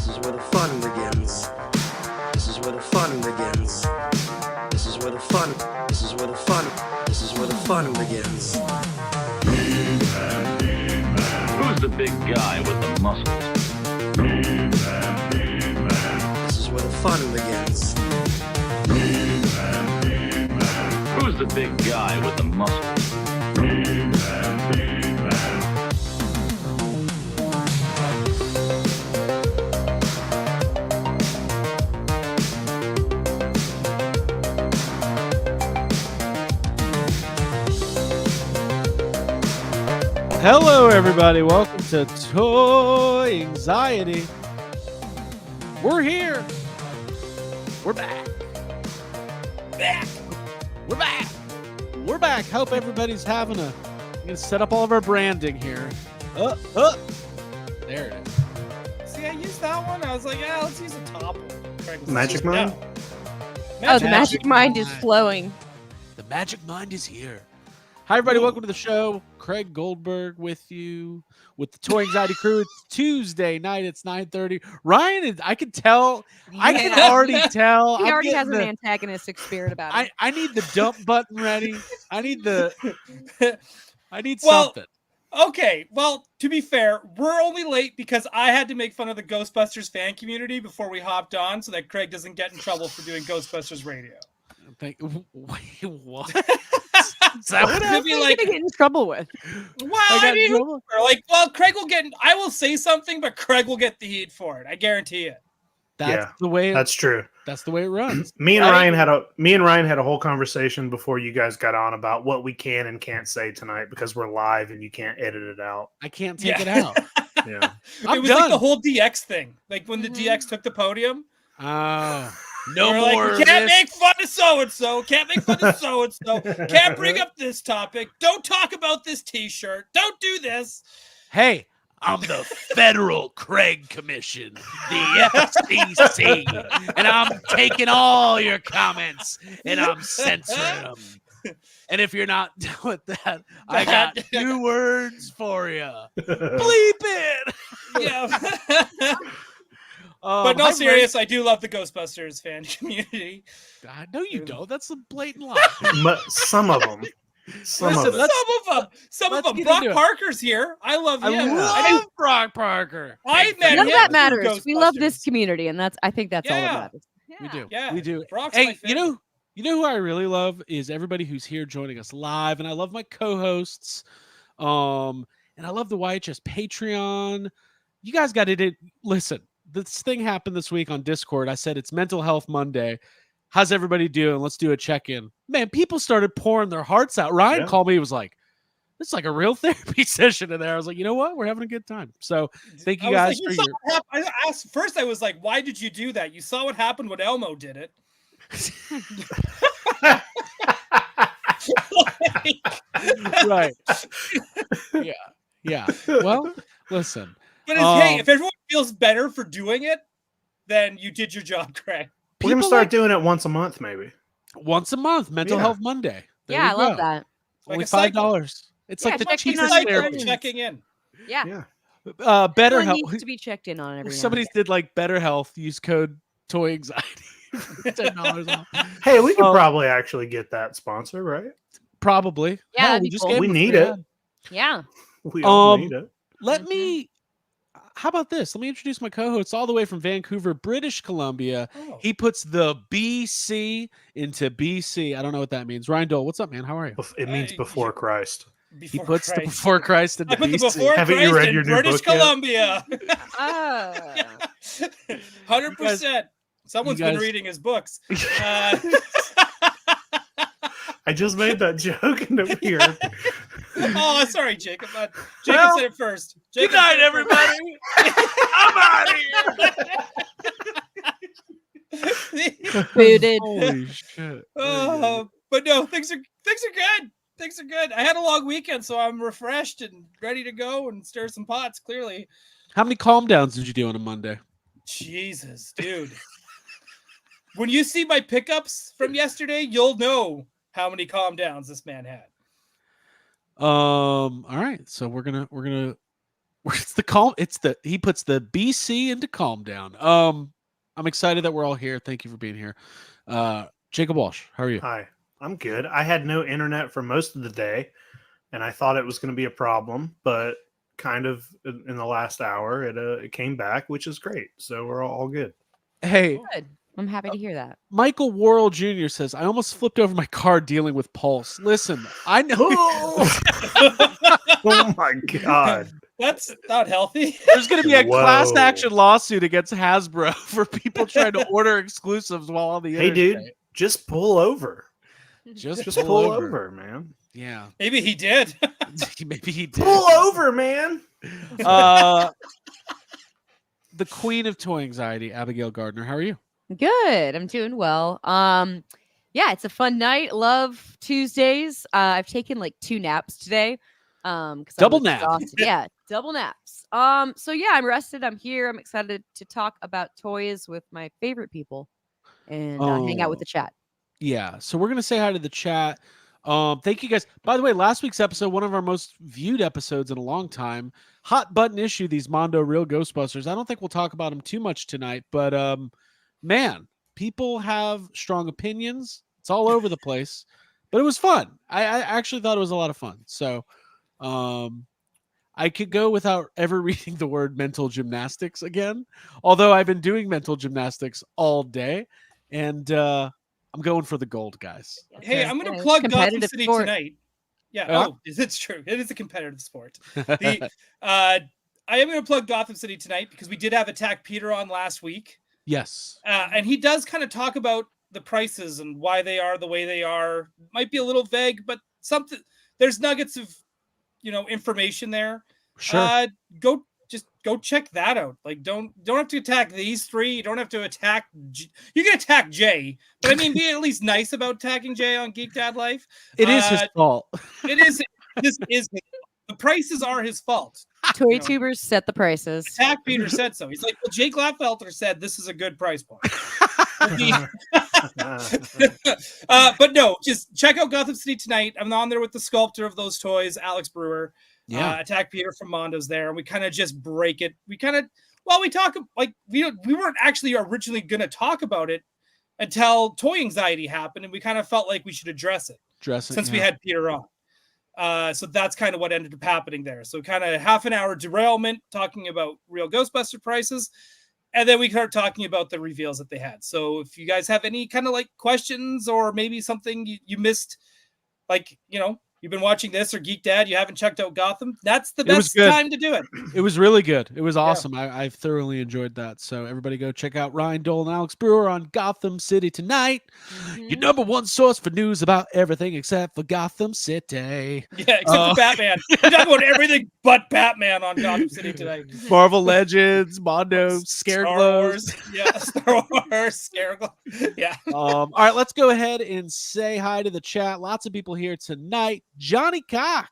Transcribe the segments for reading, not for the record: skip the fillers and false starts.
This is where the fun begins. This is where the fun begins. This is where the fun. This is where the fun. This is where the fun begins. Who's the big guy with the muscles? This is where the fun begins. Who's the big guy with the muscles? Hello, everybody. Welcome to Toy Anxiety. We're here. We're back. We're back. We're back. Hope everybody's having a. I'm gonna set up all of our branding here. There it is. See, I used that one. I was like, yeah, let's use a top one. Magic Mind? Oh, the magic mind is flowing. The magic mind is here. Hi, everybody. Welcome to the show. Craig Goldberg with you with the Toy Anxiety crew. It's Tuesday night. It's 9:30. Ryan is, I can tell. I can already tell. He I'm already has getting an antagonistic spirit about him. I need the dump button ready. I need Well, something. Okay, well, to be fair, we're only late because I had to make fun of the Ghostbusters fan community before we hopped on so that Craig doesn't get in trouble for doing Ghostbusters radio. Wait, what? Is that what What be like, get in trouble with? Well, I mean, Craig will get. I will say something, but Craig will get the heat for it. I guarantee it. That's the way. That's true. That's the way it runs. Me and Ryan had a whole conversation before you guys got on about what we can and can't say tonight because we're live and you can't edit it out. I can't take it out. Yeah, it was like the whole DX thing, like when the DX took the podium. Oh. No We're more. Like, we can't make fun of so and so. Can't make fun of so and so. Can't bring up this topic. Don't talk about this T-shirt. Don't do this. Hey, I'm the Federal Craig Commission, the SDCC, and I'm taking all your comments and I'm censoring them. And if you're not done with that, I got 2 words for you. Bleep it. Yeah. But no, serious, I do love the Ghostbusters fan community. I know you don't. That's a blatant lie. Some of them. Some of them. Brock Parker's here. I love him. I love Brock Parker. I met None him of that through matters. We love this community, and I think that's all that matters. We do. Yeah. We do. Brock's hey, my you know who I really love is everybody who's here joining us live, and I love my co-hosts. And I love the YHS Patreon. You guys got it. Listen. This thing happened this week on Discord. I said it's Mental Health Monday. How's everybody doing? Let's do a check-in. Man, people started pouring their hearts out. Ryan called me. He was like, "This is like a real therapy session in there." I was like, "You know what? We're having a good time." So thank you guys for your. I asked first. I was like, "Why did you do that?" You saw what happened when Elmo did it. Right. Yeah. Well, listen. But hey, if everyone feels better for doing it, then you did your job, Craig. We're going to start doing it once a month, maybe. Once a month, Mental Health Monday. There I love that. Only $5. It's like the cheapest therapy. Checking in. Yeah. BetterHelp needs to be checked in on every. Somebody did like BetterHealth. Use code Toy Anxiety. $10 off. Hey, we could probably actually get that sponsor, right? Probably. Yeah, we need it. Yeah. We all need it. Let me. How about this? Let me introduce my co-host all the way from Vancouver, British Columbia. Oh. He puts the BC into BC. I don't know what that means. Ryan Dole, what's up, man? How are you? It means before Christ. He puts the before Christ into I put the BC. before Haven't Christ you read in your new British book yet? Columbia. 100%. Someone's been reading his books. I just made that joke and it appeared. Oh, sorry, Jacob. Jacob said it first. Good night, everybody. I'm out of here. Booted. Holy shit. But no, things are good. Things are good. I had a long weekend, so I'm refreshed and ready to go and stir some pots, clearly. How many calm downs did you do on a Monday? Jesus, dude. When you see my pickups from yesterday, you'll know how many calm downs this man had. All right. So we're gonna It's the calm. He puts the BC into calm down. I'm excited that we're all here. Thank you for being here. Jacob Walsh, how are you? Hi, I'm good. I had no internet for most of the day, and I thought it was going to be a problem, but kind of in the last hour, it came back, which is great. So we're all good. Hey, Good. I'm happy to hear that. Michael Worrell Jr. says, I almost flipped over my car dealing with Pulse. Listen, I know Oh my god. That's not healthy. there's going to be a Whoa. class action lawsuit against Hasbro for people trying to order exclusives while on the Hey, interstate. dude, just pull over. Just Just pull over, man. Yeah. Maybe he did. Maybe he did. Pull over, man. The queen of toy anxiety, Abigail Gardner. How are you? Good. I'm doing well. Yeah, it's a fun night. Love Tuesdays. I've taken like 2 naps today. 'Cause I Double was nap. exhausted. Yeah, double naps. So yeah, I'm rested. I'm here. I'm excited to talk about toys with my favorite people and hang out with the chat. Yeah. So we're gonna say hi to the chat. Thank you guys. By the way, last week's episode, one of our most viewed episodes in a long time. Hot button issue, these Mondo Real Ghostbusters. I don't think we'll talk about them too much tonight, but man, people have strong opinions. It's all over the place, but it was fun. I actually thought it was a lot of fun. So I could go without ever reading the word mental gymnastics again, although I've been doing mental gymnastics all day, and I'm going for the gold, guys. Hey, Okay? I'm going Yeah, to plug Gotham competitive City sport. tonight. Yeah. Yeah. Oh, it's true. It is a competitive sport. I am going to plug Gotham City tonight because we did have Attack Peter on last week. Yes. And he does kind of talk about the prices and why they are the way they are. Might be a little vague, but there's nuggets of, information there. Sure. Go check that out. Like, don't have to attack these 3. You don't have to attack. You can attack Jay, but I mean, be at least nice about attacking Jay on Geek Dad Life. It is his fault. It is. This is the prices are his fault. Toy tubers set the prices. Attack Peter said so. He's like, well, Jake Gladfelter said this is a good price point. But no, just check out Gotham City tonight. I'm on there with the sculptor of those toys, Alex Brewer. Yeah. Attack Peter from Mondo's there, and we kind of just break it. We talk like we weren't actually originally going to talk about it until toy anxiety happened, and we kind of felt like we should address it since we had Peter on. So that's kind of what ended up happening there. So kind of half an hour derailment talking about real Ghostbuster prices. And then we start talking about the reveals that they had. So if you guys have any kind of like questions or maybe something you missed, like, you've been watching this or Geek Dad, you haven't checked out Gotham, that's the best time to do it. It was really good. It was awesome. Yeah. I thoroughly enjoyed that. So everybody go check out Ryan Dole and Alex Brewer on Gotham City tonight. Mm-hmm. Your number one source for news about everything except for Gotham City. Yeah, except for Batman. We're talking about everything but Batman on Gotham City tonight. Marvel Legends, Mondo, Scareglows. Star Wars, Scareglow. Yeah. All right, let's go ahead and say hi to the chat. Lots of people here tonight. Johnny Cock,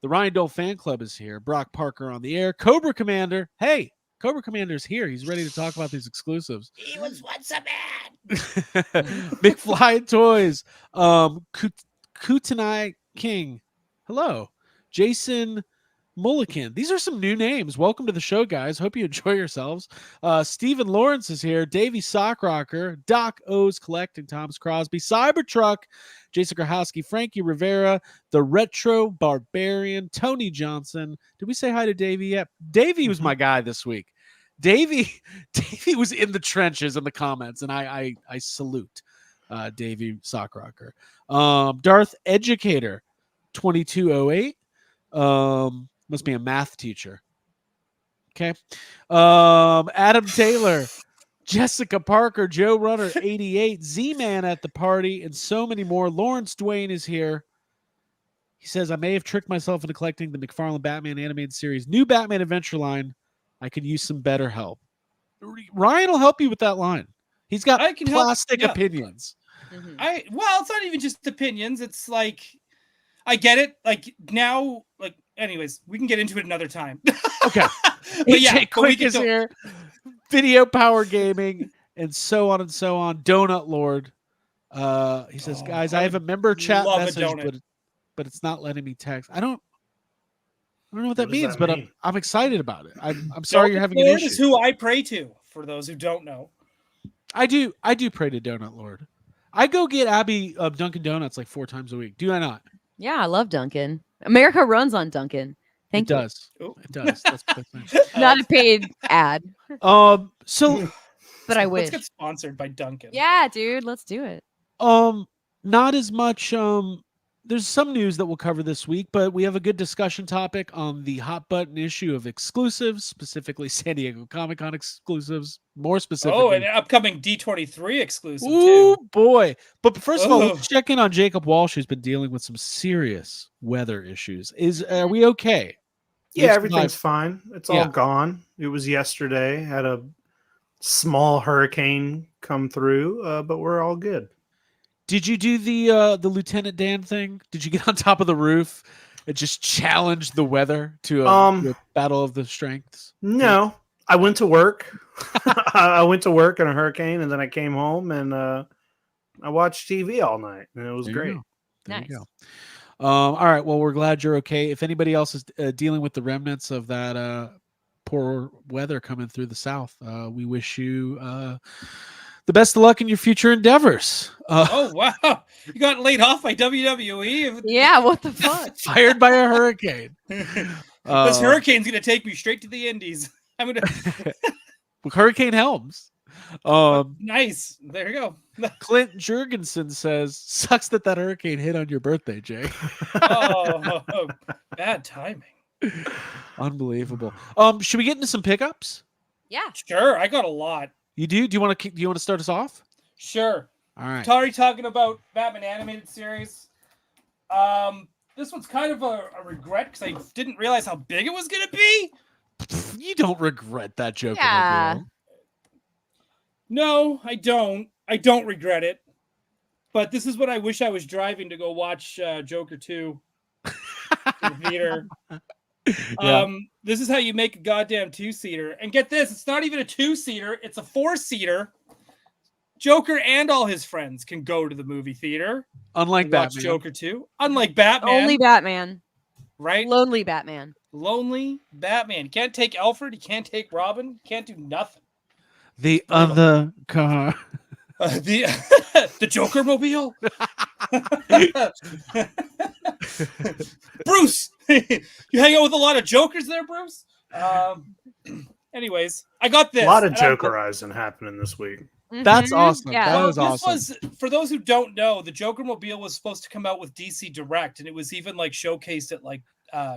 the Ryan Dole fan club is here. Brock Parker on the air. Cobra Commander. Hey, Cobra Commander's here. He's ready to talk about these exclusives. He was once a man. McFly Toys. Kutanai King. Hello. Jason Mulligan. These are some new names. Welcome to the show, guys. Hope you enjoy yourselves. Stephen Lawrence is here. Davey Sockrocker. Doc O's Collecting. Thomas Crosby. Cybertruck. Jason Grahowski. Frankie Rivera. The Retro Barbarian. Tony Johnson. Did we say hi to Davey yet? Davey was my guy this week. Davey was in the trenches in the comments, and I salute Davey Sockrocker. Darth Educator. 2208. Must be a math teacher. Okay. Adam Taylor, Jessica Parker, Joe Runner, 88, Z-Man at the party, and so many more. Lawrence Dwayne is here. He says, I may have tricked myself into collecting the McFarlane Batman animated series. New Batman Adventure line. I could use some better help. Ryan will help you with that line. He's got plastic opinions. Mm-hmm. It's not even just opinions. It's like, I get it. Like now, like, anyways, we can get into it another time. Okay. But yeah, AJ Quick is here. Video Power Gaming, and so on and so on. Donut Lord. He says, guys, I have a member chat message, but it's not letting me text. I don't I don't know what What that does means, that but mean? I'm excited about it. I'm sorry you're having an Lord is issue. who I pray to. For those who don't know, I do pray to Donut Lord. I go get Abby Dunkin' Donuts like 4 times a week. Do I not? Yeah, I love Duncan. America runs on Duncan. Thank It you. does. Oh. It does. That's what they're saying. Not a paid ad, So but I let's wish. get sponsored by Duncan. Yeah, dude, let's do it. not as much there's some news that we'll cover this week, but we have a good discussion topic on the hot button issue of exclusives, specifically San Diego Comic-Con exclusives, more specifically. Oh, and upcoming D23 exclusive Ooh, too. boy. But first of all, Oh. let's check in on Jacob Walsh, who's been dealing with some serious weather issues. Are we okay? Yeah, We've everything's survived. fine. It's Yeah. all gone. It was yesterday. Had a small hurricane come through, but we're all good. Did you do the Lieutenant Dan thing? Did you get on top of the roof and just challenge the weather to a battle of the strengths? No, I went to work. I went to work in a hurricane, and then I came home and I watched TV all night, and it was There you great. go. There Nice. you go. All right. Well, we're glad you're okay. If anybody else is dealing with the remnants of that poor weather coming through the South, we wish you the best of luck in your future endeavors. Oh wow! You got laid off by WWE. Yeah, what the fuck? Fired by a hurricane. This hurricane's gonna take me straight to the Indies. I'm gonna. Hurricane Helms. Nice. There you go. Clint Jurgensen says, "Sucks that hurricane hit on your birthday, Jay." Oh, bad timing. Unbelievable. Should we get into some pickups? Yeah. Sure, I got a lot. You do? Do you want to start us off? Sure. All right. Already talking about Batman animated series. This one's kind of a regret because I didn't realize how big it was gonna be. You don't regret that joke. Yeah. No, I don't. I don't regret it. But this is what I wish I was driving to go watch Joker 2 in the theater. Yeah. This is how you make a goddamn 2-seater. And get this, it's not even a 2-seater, it's a 4-seater. Joker and all his friends can go to the movie theater. Unlike and watch Batman. Joker 2. Unlike Batman. Only Batman. Right? Lonely Batman. Lonely Batman. You can't take Alfred, you can't take Robin, you can't do nothing. The other car. The the Joker mobile. Bruce, you hang out with a lot of Jokers there, Bruce. Anyways, I got this. A lot of and I'm- Jokerizing happening this week. That's Mhm. awesome. Yeah. That Well, was this awesome. was, for those who don't know, the Joker mobile was supposed to come out with DC Direct, and it was even like showcased at like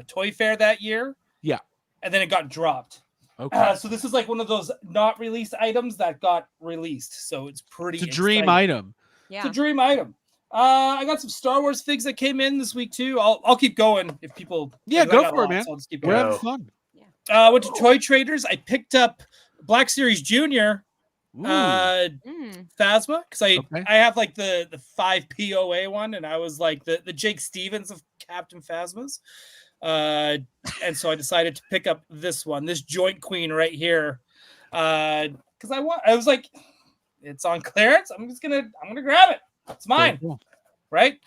Toy Fair that year. Yeah. And then it got dropped. Okay. So this is like one of those not released items that got released. So it's pretty. It's a dream exciting. item. Yeah. It's a dream item. I got some Star Wars figs that came in this week too. I'll keep going if people. Yeah, because I go got a for it, lot, man. so I'll just keep We're going. having fun. Went to Toy Traders. I picked up Black Series Junior Ooh. Phasma because I Okay. have like the 5 POA one, and I was like the Jake Stevens of Captain Phasmas. And so I decided to pick up this one, this Joint Queen right here. Because I was like, it's on clearance. I'm gonna grab it. It's mine. Very cool. Right?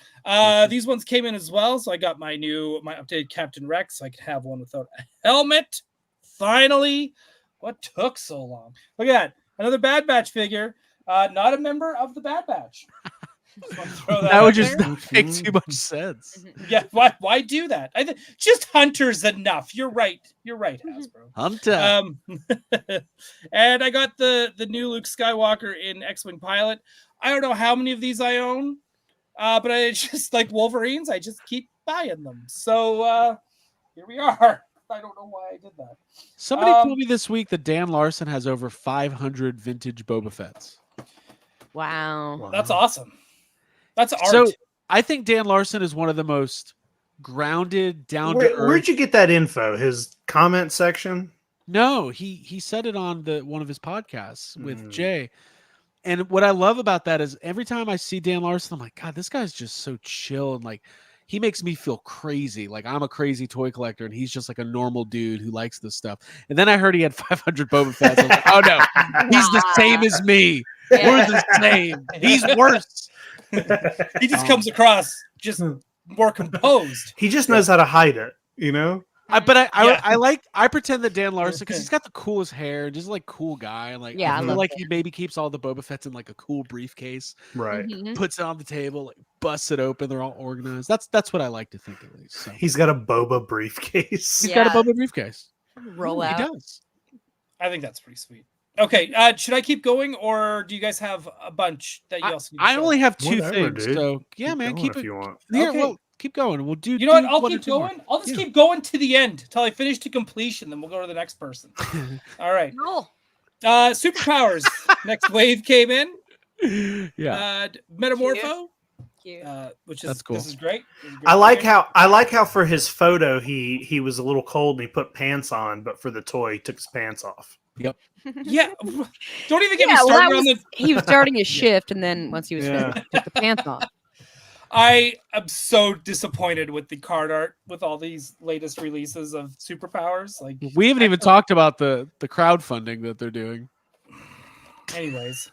These ones came in as well. So I got my updated Captain Rex, so I could have one without a helmet. Finally. What took so long? Look at that. Another Bad Batch figure. Not a member of the Bad Batch. Just wanna throw That out would just there. not make too much sense. Yeah, why do that? I think just Hunter's enough. You're right, Hasbro. Hunter. And I got the new Luke Skywalker in X-Wing Pilot. I don't know how many of these I own, but I just like Wolverines. I just keep buying them. So here we are. I don't know why I did that. Somebody told me this week that Dan Larson has over 500 vintage Boba Fett's. Wow. That's awesome. That's art. So I think Dan Larson is one of the most grounded, down to earth. Where'd you get that info? His comment section? No, he said it on one of his podcasts with Mm. Jay. And what I love about that is every time I see Dan Larson, I'm like, God, this guy's just so chill and like he makes me feel crazy. Like I'm a crazy toy collector and he's just like a normal dude who likes this stuff. And then I heard he had 500 Boba Fett. I was like, oh no, he's the same as me. We're the same. He's worse. He just comes across just more composed. He just knows how to hide it, you know? I pretend that Dan Larson, because he's got the coolest hair, just like cool guy. Like Yeah, I I feel love like Dan. he maybe keeps all the Boba Fett's in like a cool briefcase, Right. Mhm. puts it on the table, like busts it open. They're all organized. That's what I like to think at least. So. He's got a boba briefcase. He's got a Yeah. Boba briefcase. Roll He out. does. I think that's pretty sweet. Okay, should I keep going, or do you guys have a bunch that you also? Need to I show? only have two Whatever, things, dude. so yeah, Keep man, going keep if it. you want. Here, Okay. well, keep going. We'll do. You know what? do I'll one or keep two more. going. I'll just Yeah. keep going to the end till I finish to completion. Then we'll go to the next person. All right. Roll. Superpowers. Next wave came in. Yeah, Metamorpho. Cute. Which is That's cool. This is great. This is a I great like game. how for his photo he was a little cold and he put pants on, but for the toy he took his pants off. Yeah. Don't even get me Yeah, well, started that on was, the. he was starting his shift, and then once he was Yeah. finished, he took the pants off. I am so disappointed with the card art with all these latest releases of superpowers. Like, we haven't even talked about the crowdfunding that they're doing. anyways.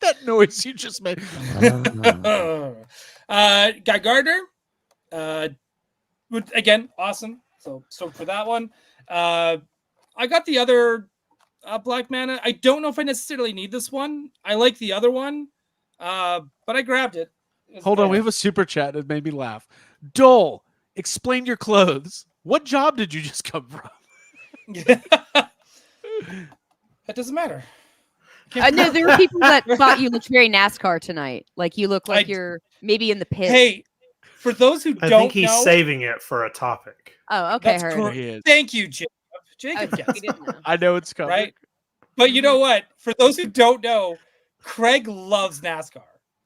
That noise you just made. Guy Gardner. Again, awesome. So for that one. I got the other Black Mana. I don't know if I necessarily need this one. I like the other one, but I grabbed it. It's Hold on, there. we have a super chat that made me laugh. Dole, explain your clothes. What job did you just come from? That doesn't matter. No, there were people that thought you looked very NASCAR tonight. Like you look like I- you're maybe in the pit. Hey, for those who I don't think he's know, saving it for a topic. Oh, okay. That's Heard. correct. He is. Thank you, Jacob. Oh, Jacob we gets it, didn't know. I know it's coming. right? But you know what? For those who don't know, Craig loves NASCAR.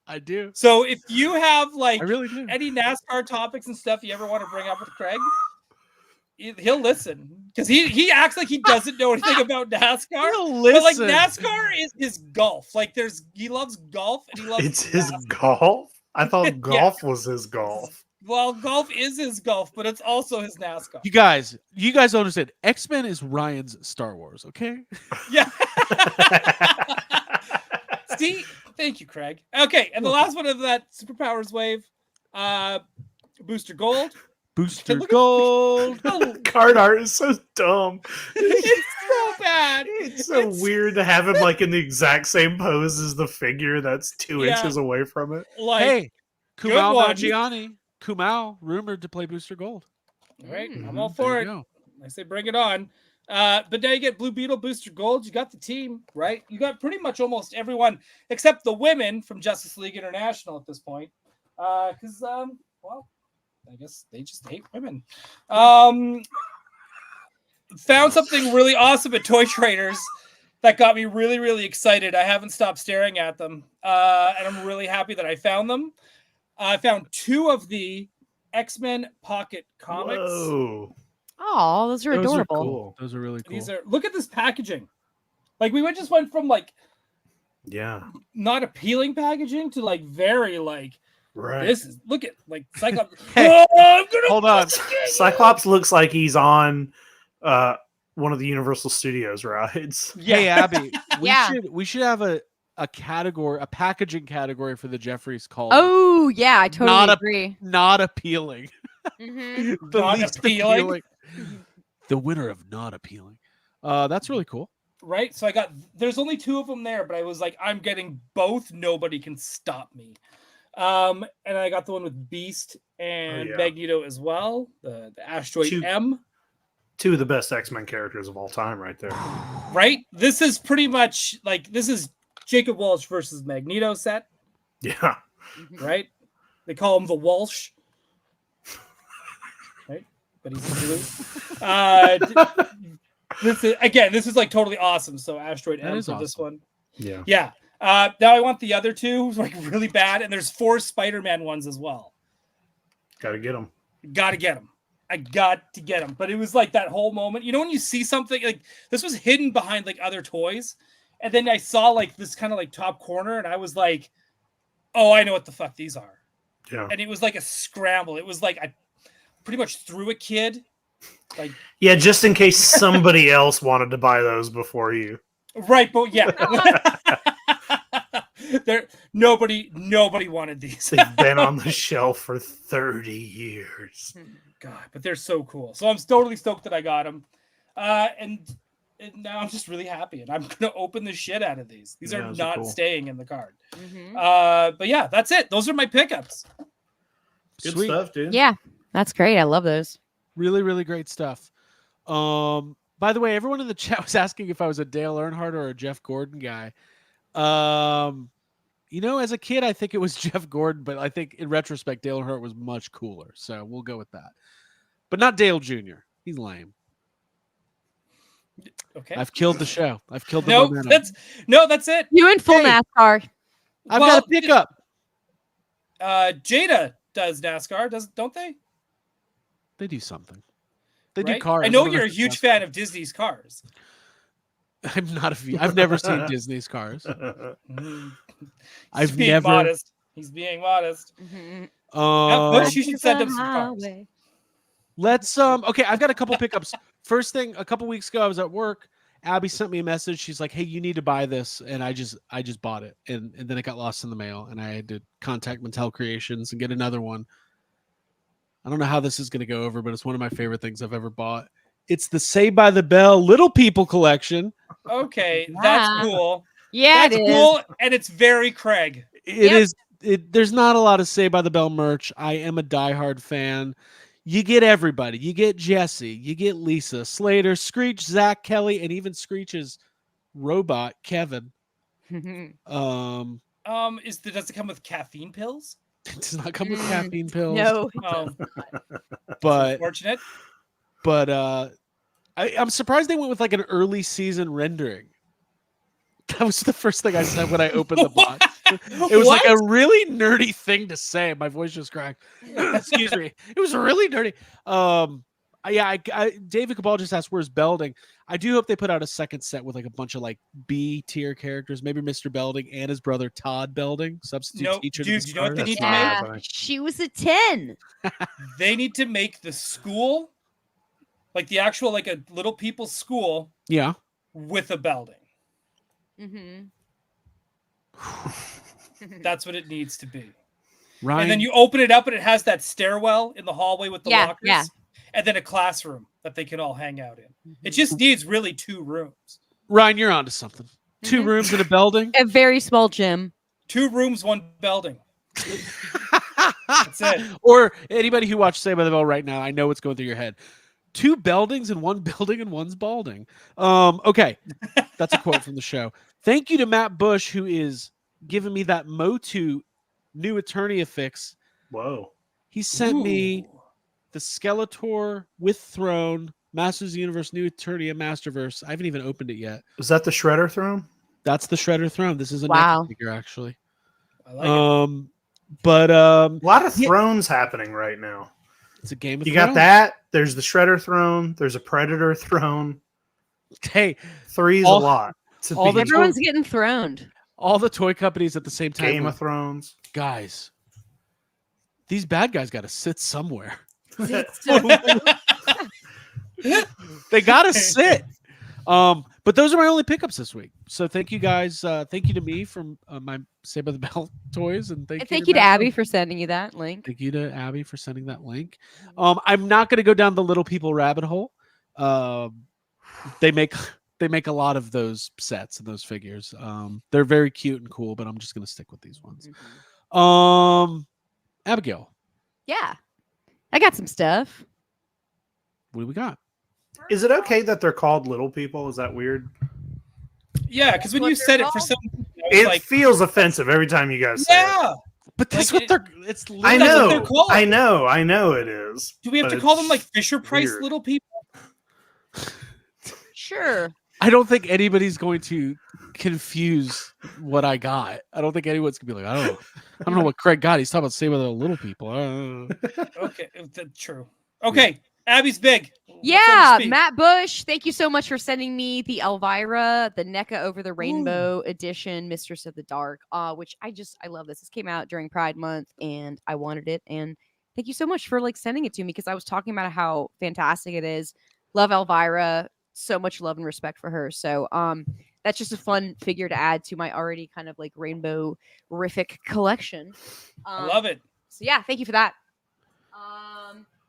I do. So if you have like I really do. any NASCAR topics and stuff you ever want to bring up with Craig, he'll listen because he acts like he doesn't know anything about NASCAR. He'll But like listen. NASCAR is his golf. Like he loves golf and he loves. It's his NASCAR. golf? I thought golf was his golf. Well, golf is his golf, but it's also his NASCAR. You guys don't understand. X-Men is Ryan's Star Wars, okay? Yeah. See, thank you, Craig. Okay, and the last one of that superpowers wave, Booster Gold. Booster Look at- Gold. Card art is so dumb. It's so bad. It's so weird to have him like in the exact same pose as the figure that's 2 Yeah. inches away from it. Like, Hey, good Kumail one. Nanjiani. Kumail rumored to play Booster Gold. all right, I'm Mhm. all for There it. you go. I say bring it on. But now you get Blue Beetle, Booster Gold. You got the team, right? You got pretty much almost everyone except the women from Justice League International at this point. Because, well, I guess they just hate women. Found something really awesome at Toy Traders that got me really, really excited. I haven't stopped staring at them. And I'm really happy that I found them. I found 2 of the X-Men Pocket Comics. Whoa. Oh, those are Those are adorable. cool. Those are really cool. These are look at this packaging. Like we just went from like Yeah. not appealing packaging to like very like Right. this is look at like Cyclops. Hey, Oh, I'm gonna hold on. Cyclops looks like he's on one of the Universal Studios rides. Hey Abby, Yeah. we should have a category, a packaging category for the Jeffries called Oh, yeah, I totally Not a- agree. not appealing. Mhm. The Not least appealing. The winner of not appealing. That's really cool. Right. So there's only 2 of them there, but I was like, I'm getting both. Nobody can stop me. And I got the one with Beast and yeah. Magneto as well. The asteroid 2 M. 2 of the best X-Men characters of all time right there. Right. This is pretty much like this is Jacob Walsh versus Magneto set. Yeah. Right? They call him the Walsh. Right? But he's blue. This is like totally awesome. So Asteroid That M is for this awesome. one. Yeah. Yeah. Now I want the other 2 like really bad, and there's 4 Spider-Man ones as well. Gotta get them. Gotta get them. I got to get them. But it was like that whole moment. You know when you see something like this was hidden behind like other toys, and then I saw like this kind of like top corner, and I was like, "Oh, I know what the fuck these are." Yeah. And it was like a scramble. It was like I pretty much threw a kid. Like Yeah, just in case somebody else wanted to buy those before you. right, but yeah. Nobody wanted these. They've been on the shelf for 30 years. God, but they're so cool. So I'm totally stoked that I got them. And now I'm just really happy, and I'm gonna open the shit out of these. These Yeah, are those are not cool. staying in the card. Mhm. But yeah, that's it. Those are my pickups. Good Sweet. stuff, dude. Yeah, that's great. I love those. Really, really great stuff. By the way, everyone in the chat was asking if I was a Dale Earnhardt or a Jeff Gordon guy. As a kid, I think it was Jeff Gordon, but I think in retrospect, Dale Earnhardt was much cooler. So we'll go with that. But not Dale Jr. He's lame. Okay. I've killed the show. I've killed the No, momentum. that's it. You in full Hey. NASCAR. I've Well, got a pickup. Jada does NASCAR, don't they? They do something. They do Right? cars. I know don't you're a if it's huge NASCAR. fan of Disney's cars. I'm not I've never seen Disney's cars. He's I've being never. modest. He's being modest. Mhm. Bush, you should send him some cars. Highway. Let's okay, I've got a couple pickups. First thing, a couple weeks ago I was at work. Abby sent me a message. She's like, "Hey, you need to buy this." And I just bought it. And then it got lost in the mail and I had to contact Mattel Creations and get another one. I don't know how this is going to go over, but it's one of my favorite things I've ever bought. It's the Saved by the Bell Little People collection. Okay, Yeah. that's cool. Yeah, That's it is. cool, and it's very Craig. It Yep. is. There's not a lot of Saved by the Bell merch. I am a diehard fan. You get everybody. You get Jesse. You get Lisa Slater, Screech, Zach Kelly, and even Screech's robot Kevin. Mhm. Does it come with caffeine pills? It does not come with Mm, caffeine pills. No. Oh, but unfortunate. I'm surprised they went with like an early season rendering. That was the first thing I said when I opened the box. It was like a really nerdy thing to say. My voice just cracked. Excuse me. It was really nerdy. David Cabal just asked where's Belding. I do hope they put out a second set with like a bunch of like B tier characters, maybe Mr. Belding and his brother Todd Belding, substitute No, teacher. dude, to the you know what they Stars. need to not make? Yeah, happening. she was a 10. They need to make the school, like the actual, like a Little People's school Yeah. with a Belding. Mm-hmm. That's what it needs to be. Ryan. And then you open it up and it has that stairwell in the hallway with the Yeah, lockers. yeah. And then a classroom that they can all hang out in. Mm-hmm. It just needs really 2 rooms. Ryan, you're onto something. 2 Mhm. rooms in a Belding. A very small gym. 2 rooms, 1 Belding. That's it. Or anybody who watched Saved by the Bell right now, I know what's going through your head. 2 Beldings in one building and one's balding. Okay. That's a quote from the show. Thank you to Matt Bush, who is giving me that Motu new Eternia fix. Whoa. He sent me Ooh. the Skeletor with Throne, Masters of the Universe, new Eternia Masterverse. I haven't even opened it yet. Is that the Shredder throne? That's the Shredder Throne. This is a Wow. NECA figure, actually. I like it. But A lot of Yeah. thrones happening right now. it's a game of You Thrones. got that. There's the Shredder throne. There's a Predator throne. Hey, 3's All- a lot. To all the beat. Everyone's getting throned. all the toy companies at the same time. Game were, of Thrones. guys, these bad guys got to sit somewhere. They got to sit. But those are my only pickups this week. So thank you guys. Thank you to me from my Saved by the Bell toys, and And thank you to Matt Abby Bush. for sending you that link. Thank you to Abby for sending that link. I'm not going to go down the Little People rabbit hole. They make a lot of those sets and those figures. They're very cute and cool, but I'm just going to stick with these ones. Abigail, Yeah. I got some stuff. what do we got? Is it okay that they're called little people? Is that weird? Yeah, because when What you they're said it for called? some reason, I was It like, feels offensive every time you guys say it. yeah. But that's Like what they're. It's. I That's what know. they're called. I know it is. Do we have but to call them it's like Fisher Price weird. little people? Sure. I don't think anybody's going to confuse what I got. I don't think anyone's gonna be like, I don't know what Craig got. He's talking about Saved by the Little People. Okay, that's true. Okay, Abby's big. Let her Yeah, speak. Matt Bush, thank you so much for sending me the Elvira, the NECA Over the Rainbow edition, Mistress of the Dark, which I love this. This came out during Pride Month and I wanted it. And thank you so much for like sending it to me because I was talking about how fantastic it is. Love Elvira, so much love and respect for her. So that's just a fun figure to add to my already kind of like rainbow-rific collection. I love it. So yeah, thank you for that.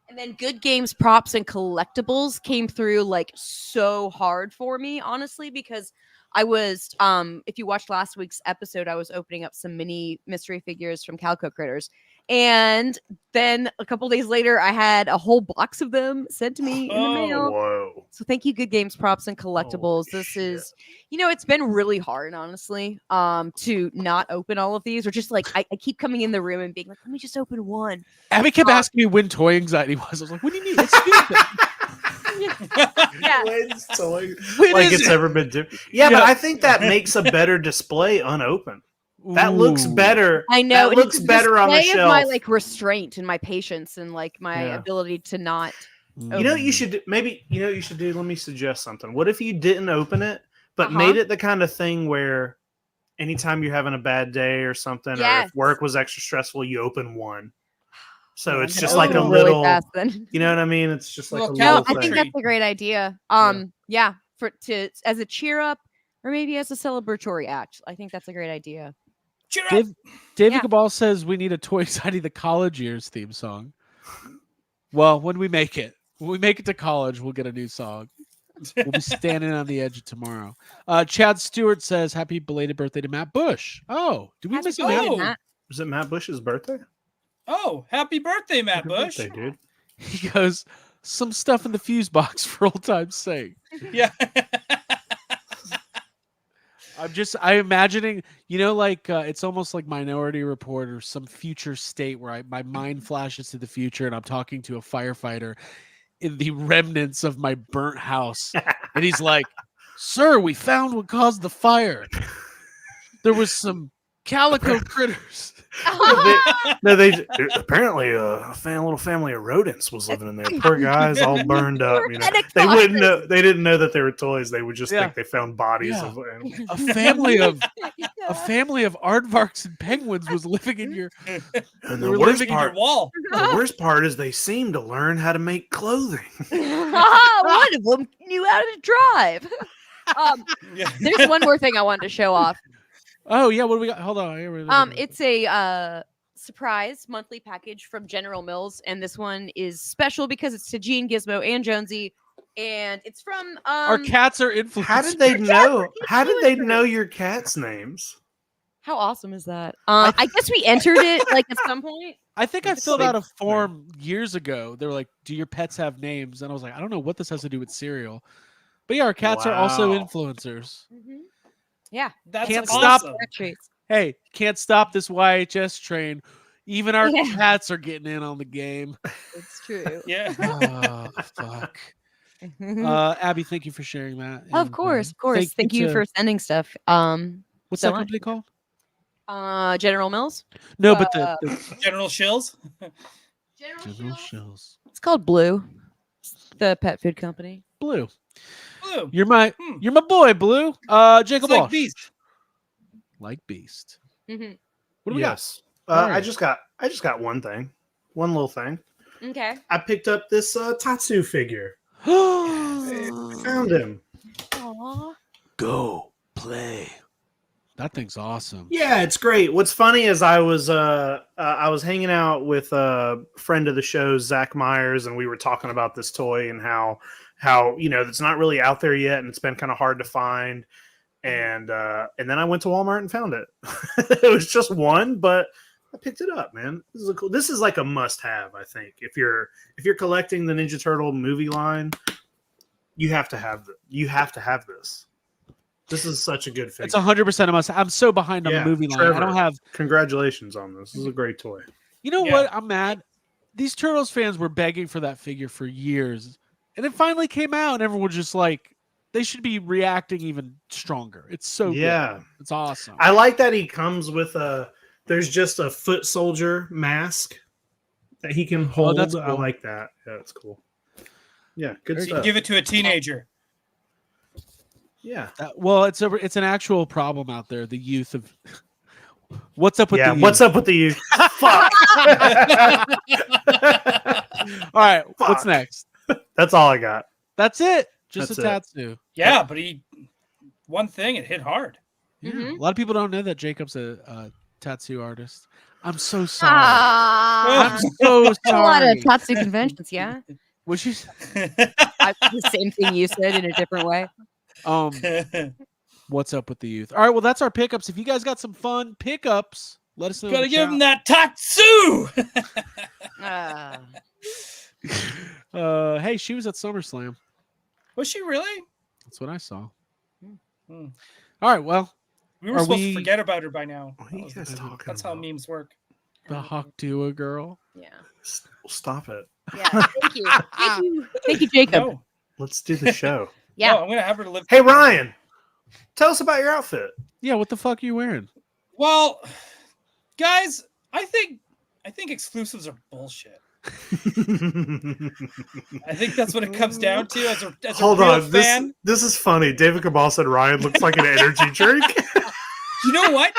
And then good games, props, and collectibles came through like so hard for me, honestly, because I was if you watched last week's episode, I was opening up some mini mystery figures from Calico Critters. And then a couple days later, I had a whole box of them sent to me in the mail. Whoa. So thank you, good games, props, and collectibles. Holy This shit. is, it's been really hard, honestly, to not open all of these, or just like I keep coming in the room and being like, let me just open one. Abby kept asking me when toy anxiety was. I was like, what do you mean? It's stupid. Yeah. When Like is it's it? ever been different. Yeah, but Yeah. I think that makes a better display unopened. That looks Ooh. better. I know. That and looks it's a better on the display of my shelf. like restraint and my patience and like my Yeah. ability to not. You know what you should do? Maybe you know what you should do. Let me suggest something. What if you didn't open it, but Uh-huh. made it the kind of thing where anytime you're having a bad day or something, or Yes. if work was extra stressful, you open one. So Yeah, it's I'm just gonna like a open them really little, fast then. you know what I mean? It's just like a Little No, little I thing. think that's a great idea. Yeah, for to as a cheer up or maybe as a celebratory act. I think that's a great idea. Cheer up. David Yeah. Cabal says we need a Toy Anxiety the College Years theme song. Well, when we make it to college, we'll get a new song. We'll be standing on the edge of tomorrow. Chad Stewart says, happy belated birthday to Matt Bush. Oh, did we Happy miss a birthday, Matt? Oh. Matt. Is it Matt Bush's birthday? Oh, happy birthday, Matt Happy Bush. birthday, dude. He goes, some stuff in the fuse box for old time's sake. Yeah. I'm imagining, like it's almost like Minority Report or some future state where my mind flashes to the future and I'm talking to a firefighter in the remnants of my burnt house. And he's like, sir, we found what caused the fire. There was some calico critters. They apparently a little family of rodents was living in there. Poor guys, all burned up. You know, they wouldn't know. They didn't know that they were toys. They would just Yeah. think they found bodies Yeah. of animals. A family of aardvarks and penguins was living in your. And They the were worst living In your part, wall. the worst part is they seem to learn how to make clothing. One of them knew how to drive. Yeah. There's one more thing I wanted to show off. Oh yeah, what do we got? Hold on. It's a surprise monthly package from General Mills, and this one is special because it's to Gene, Gizmo, and Jonesy, and it's from Our cats are influenced. How did they know? How did they know your cats' names? How awesome is that? I guess we entered it like at some point. I think I It's filled like- out a form years ago. They were like, "Do your pets have names?" And I was like, "I don't know what this has to do with cereal." But yeah, our cats are also Wow. influencers. Yeah, That's Can't awesome. stop. cat treats. Hey, can't stop this YHS train. Even our Yeah. cats are getting in on the game. It's true. Yeah. Oh, fuck. Abby, thank you for sharing that. of And, course, of course. Thank you to- for sending stuff. what's so that much. company called? General Mills. No, but the General Shills. General Shells. It's called Blue. It's the pet food company. Blue. Blue. You're my boy, Blue. It's Jacob like Walsh. Beast. Like Beast. Mm-hmm. What do we got? Yes. Alright. I just got one thing. One little thing. Okay. I picked up this Tatsu figure. I found him. Aww. Go play. That thing's awesome. Yeah, it's great. What's funny is I was hanging out with a friend of the show, Zach Myers, and we were talking about this toy and how it's not really out there yet, and it's been kind of hard to find. And then I went to Walmart and found it. It was just one, but I picked it up, man. This is like a must-have, I think. If you're collecting the Ninja Turtle movie line, you have to have this. This is such a good figure. It's 100% a must. I'm so behind on Yeah, the movie line. I Trevor. don't have. Congratulations on this. This is a great toy. You know Yeah. what? I'm mad. These Turtles fans were begging for that figure for years, and it finally came out, and everyone was just like, they should be reacting even stronger. It's so Yeah. good. It's awesome. I like that he comes with there's just a foot soldier mask that he can hold. that's I cool. like that. Yeah, that's cool. Yeah, good Very stuff. Give it to a teenager. Yeah. Well, it's an actual problem out there. The youth of what's up with Yeah, the youth? what's up with the youth? Fuck. All right, what's Fuck. next? That's all I got. That's it. Just That's a it. tattoo. Yeah, but one thing, it hit hard. Yeah. Mhm. A lot of people don't know that Jacob's a tattoo artist. I'm so sorry. Ah, I'm so a lot of sorry. Tatsu conventions, yeah. Was she? The same thing you said in a different way. What's up with the youth? All right, well, that's our pickups. If you guys got some fun pickups, let us know. in Gotta the give chat. him that Tatsu. Hey, she was at SummerSlam. Was she really? That's what I saw. Hmm. All right, well, We were Are supposed we- to forget about her by now. What are you guys talking That's how about? memes work. the Hawk Dua girl. Yeah. Stop it. Yeah. Thank you. Thank you. Thank you, Jacob. No, Let's do the show. Yeah. no, I'm gonna have her to live. Hey, Ryan, tell us about your outfit. Yeah, what the fuck are you wearing? Well, guys, I think exclusives are bullshit. I think that's what it comes down to. As a Hold real on, fan, this is funny. David Cabal said Ryan looks like an energy drink. you know what?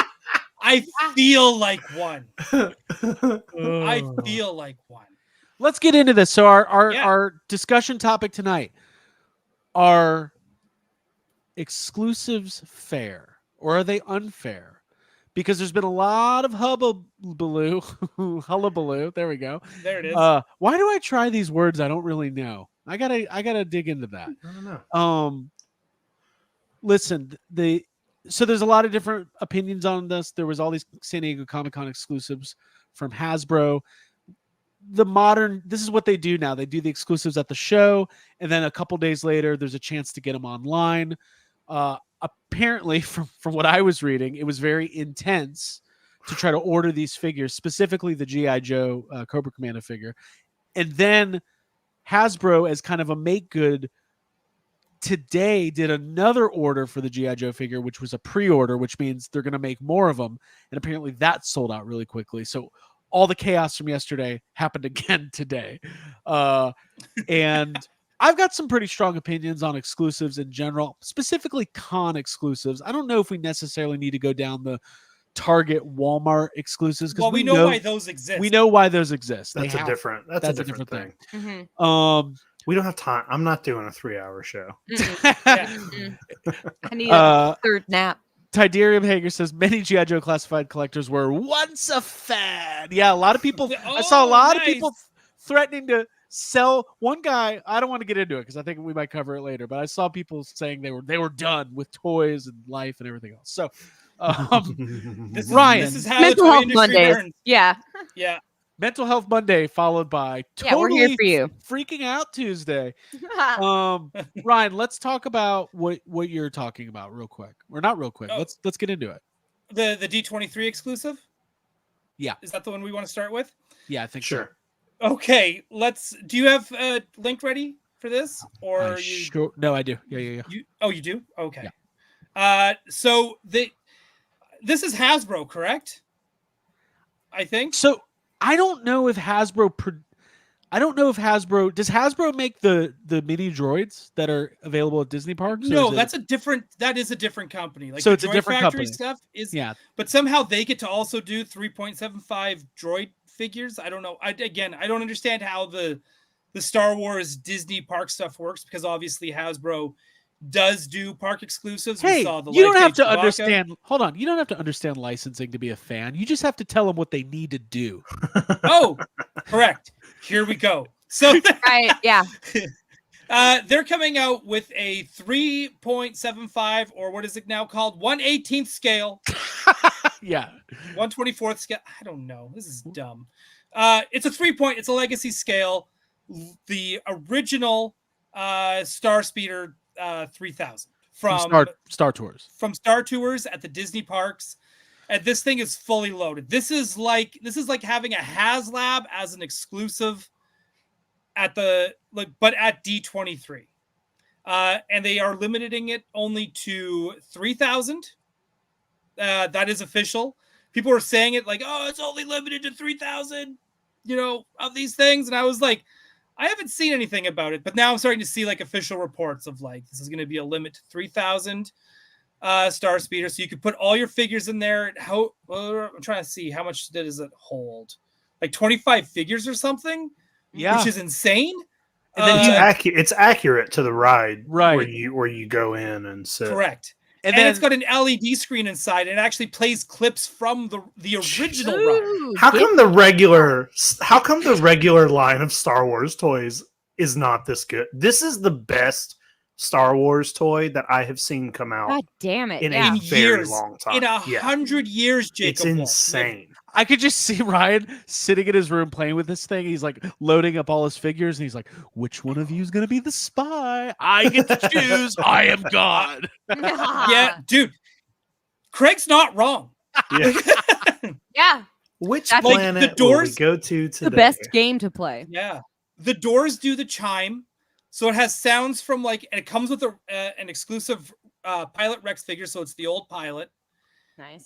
I feel like one. I feel like one. Let's get into this. So our Yeah. our discussion topic tonight are exclusives fair or are they unfair? Because there's been a lot of hullabaloo. There we go. There it is. Why do I try these words? I don't really know. I gotta dig into that. I don't know. Listen, so there's a lot of different opinions on this. There was all these San Diego Comic-Con exclusives from Hasbro. This is what they do now. They do the exclusives at the show, and then a couple days later, there's a chance to get them online. Apparently, from what I was reading, it was very intense to try to order these figures, specifically the G.I. Joe Cobra Commando figure. And then Hasbro, as kind of a make good, today did another order for the G.I. Joe figure, which was a pre-order, which means they're going to make more of them. And apparently that sold out really quickly. So all the chaos from yesterday happened again today. And I've got some pretty strong opinions on exclusives in general, specifically con exclusives. I don't know if we necessarily need to go down the Target, Walmart exclusives. Well, we know why those exist. We know why those exist. That's a different thing. Mm-hmm. We don't have time. I'm not doing a 3-hour show. I need a third nap. Tidarium Hager says many G.I. Joe classified collectors were once a fad. Yeah, a lot of people. I saw a lot of people threatening to sell. One guy, I don't want to get into it because I think we might cover it later, but I saw people saying they were done with toys and life and everything else. So, Ryan, this is how Mental the toy Health industry Mondays. burns. Yeah. Yeah. Mental Health Monday followed by Yeah, we're here totally for you. freaking out Tuesday. Ryan, let's talk about what you're talking about real quick. Or not real quick. Oh. Let's get into it. The D23 exclusive? Yeah. Is that the one we want to start with? Yeah, I think Sure. Okay, do you have a link ready for this? Or so. Sure. No, I do. Yeah. You do? Okay. Yeah. So this is Hasbro, correct? I think. So I don't know if Hasbro does Hasbro make the mini droids that are available at Disney parks? No, that is a different company. Like so the it's a Droid different Factory company. stuff is, yeah. But somehow they get to also do 3.75 droid figures. I don't know. I don't understand how the Star Wars Disney park stuff works because obviously Hasbro does do park exclusives. Hey, We saw the you don't Life have Day to Chewbacca. understand. Hold on, you don't have to understand licensing to be a fan. You just have to tell them what they need to do. Oh, correct. Here we go. So Right. Yeah. they're coming out with a 3.75 or what is it now called? 1/18th scale. Yeah. 1/24th scale. I don't know. This is dumb. It's a legacy scale. The original Star Speeder 3000 from Star Tours. From Star Tours at the Disney parks. And this thing is fully loaded. This is like having a HasLab as an exclusive at but at D23. And they are limiting it only to 3,000. That is official. People were saying it like, oh, it's only limited to 3,000, of these things. And I was like, I haven't seen anything about it, but now I'm starting to see like official reports of like, this is going to be a limit to 3,000 Star Speeder. So you could put all your figures in there. I'm trying to see how much does it hold? Like 25 figures or something? Yeah. Which is insane. And then it's accurate to the ride, right? Where you go in and sit. Correct. And And then it's got an LED screen inside, and it actually plays clips from the original ride. Ooh, How get- come the regular line of Star Wars toys is not this good? This is the best Star Wars toy that I have seen come out God damn it! in Yeah. a very years, long time. in Yeah. 100 years, Jacob. It's Wolf lived. insane. I could just see Ryan sitting in his room playing with this thing. He's like loading up all his figures, and he's like, "Which one of you is gonna be the spy? I get to choose. I am God." Yeah, dude. Craig's not wrong. Yeah. Yeah. Which That's- Like, planet the doors- will we go to today? The best game to play. Yeah. The doors do the chime. So it has sounds from and it comes with an exclusive Pilot Rex figure. So it's the old pilot. Nice.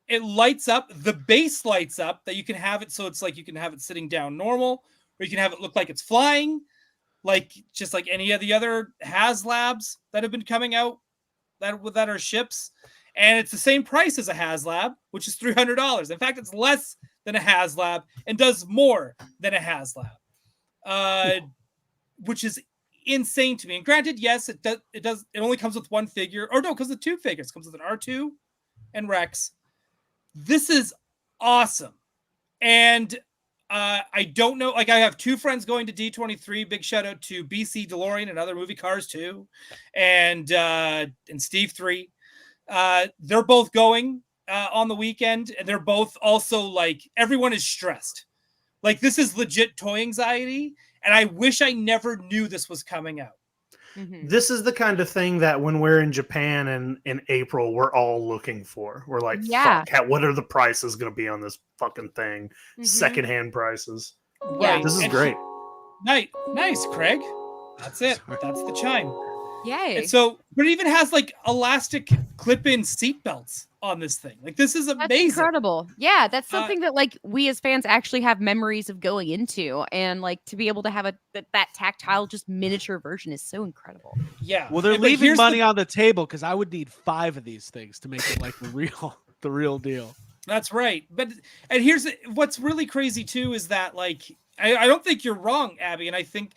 It lights up. The base lights up that you can have it. So it's like you can have it sitting down normal, or you can have it look like it's flying, just like any of the other HasLabs that have been coming out that are ships. And it's the same price as a HasLab, which is $300. In fact, it's less than a HasLab and does more than a HasLab, which is insane to me. And granted, yes, it only comes with one figure, or no, it comes with two figures. It comes with an R2 and Rex. This is awesome. And I don't know, I have two friends going to D23. Big shout out to BC DeLorean and other movie cars too, and Steve 3. They're both going on the weekend, and they're both also everyone is stressed. This is legit toy anxiety, and I wish I never knew this was coming out. Mhm. This is the kind of thing that when we're in Japan in April, we're all looking for. We're like, Yeah. fuck, what are the prices going to be on this fucking thing? Mhm. Secondhand prices. Yeah. This is And- great. Nice, Craig. That's it. That's the chime. Yay. And so, but it even has elastic clip-in seat belts on this thing. This is That's amazing. incredible. Yeah, that's Uh, something that we as fans actually have memories of going into, and to be able to have that tactile, just miniature version is so incredible. Yeah. Well, they're But leaving here's money on the table because I would need 5 of these things to make it like the real deal. That's right. And here's what's really crazy too is that I don't think you're wrong, Abby, and I think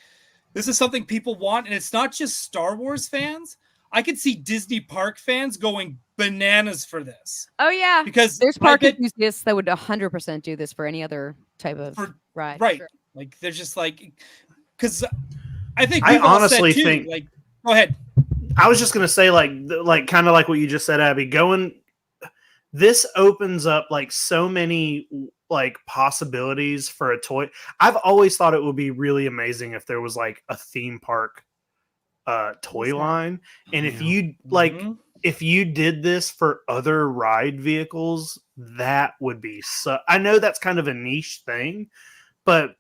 this is something people want, and it's not just Star Wars fans. I could see Disney park fans going bananas for this Oh yeah, because there's I park bet- enthusiasts that would 100% do this for any other type of ride. right. Sure. They're just because I think I we've all honestly said too, think- go ahead. I was just going to say, kind of like what you just said, Abby, this opens up so many possibilities for a toy. I've always thought it would be really amazing if there was a theme park toy Yes. line, and if Yeah. you Mhm. if you did this for other ride vehicles, that would be I know that's kind of a niche thing, but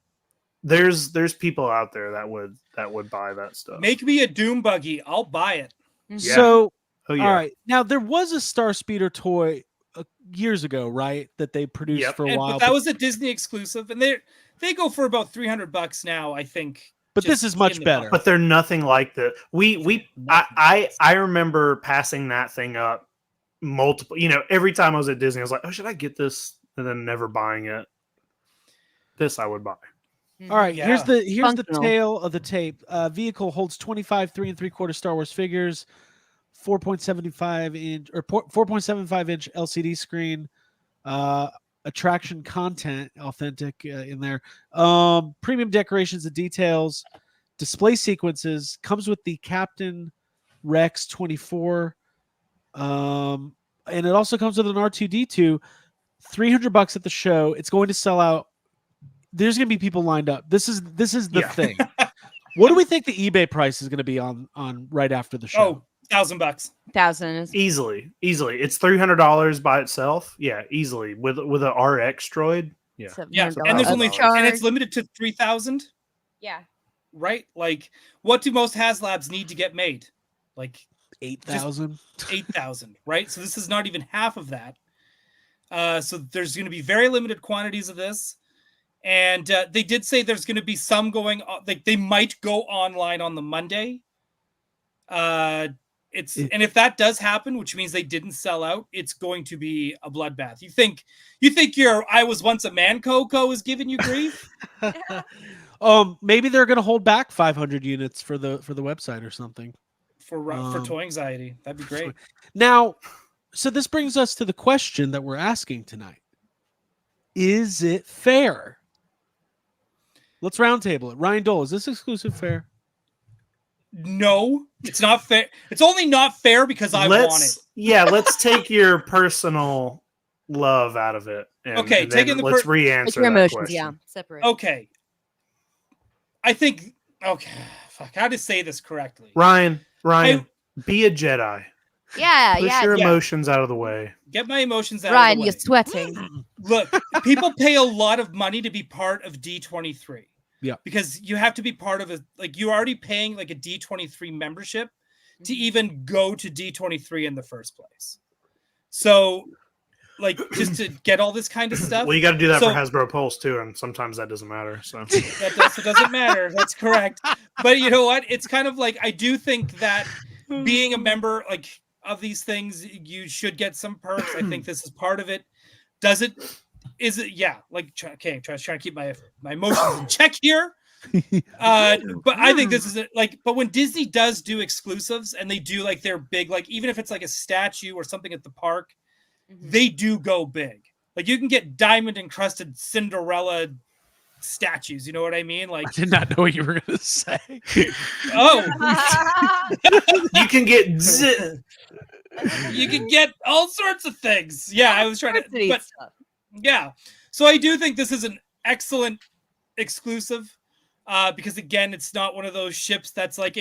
there's people out there that would buy that stuff. Make me a Doom buggy. I'll buy it. Mhm. Yeah. So, Oh yeah. all right. Now, there was a Star Speeder toy years ago, right? That they produced Yep. for a while. But that was a Disney exclusive, and they go for about $300 now, I think. But this just is much in the better. But they're nothing like the I remember passing that thing up multiple, every time I was at Disney, I was like, oh, should I get this? And then never buying it. This I would buy. All right, Yeah. here's the Functional. tail of the tape. Vehicle holds 25 3 3/4 Star Wars figures, 4.75 inch or 4.75 inch LCD screen, attraction content, authentic in there, premium decorations and details, display sequences. Comes with the Captain Rex 24, and it also comes with an R2D2. $300 at the show. It's going to sell out. There's going to be people lined up. This is the Yeah. thing. What do we think the eBay price is going to be on right after the show? Oh, $1,000. 1,000 is Easily. It's $300 by itself. Yeah, easily with an RX droid. Yeah. Yeah, $700 and there's only charge. and it's limited to 3,000, yeah. right? What do most HasLabs need to get made? 8,000. 8,000, right? So this is not even half of that. So there's going to be very limited quantities of this, and they did say there's going to be some going. They might go online on the Monday. And if that does happen, which means they didn't sell out, it's going to be a bloodbath. You think your "I was once a man" Coco is giving you grief? Maybe they're going to hold back 500 units for the website or something. for toy anxiety. That'd be great. Now, so this brings us to the question that we're asking tonight. Is it fair? Let's roundtable it. Ryan Dole, is this exclusive fair? No, it's not fair. It's only not fair because I want it. Yeah, let's take your personal love out of it. And, Okay, and then taking the let's Like re-answer your that emotions, question. yeah, separate. Okay. I think. Okay, fuck. How to say this correctly? Ryan, be a Jedi. Yeah, Push yeah. your yeah. emotions out of the way. Get my emotions out Ryan, of the way. you're sweating. Look, people pay a lot of money to be part of D23. Yeah. Because you have to be part of you're already paying like a D23 membership to even go to D23 in the first place. So, like, just to get all this kind of stuff. Well, you got to do that So- for Hasbro Pulse too, and sometimes that doesn't matter. So That also doesn't matter. That's correct. But you know what? It's kind of like I do think that being a member like of these things, you should get some perks. I think this is part of it. Does it? Is it? Yeah. Like okay, I'm trying to keep my emotions in check here. But I think this is like. But when Disney does do exclusives and they do like their big, like even if it's like a statue or something at the park, they do go big. Like you can get diamond encrusted Cinderella statues. You know what I mean? Like I did not know what you were going to say. oh, you can get you can get all sorts of things. Yeah, I was trying to, Diversity but stuff. yeah. So I do think this is an excellent exclusive because again, it's not one of those ships that's like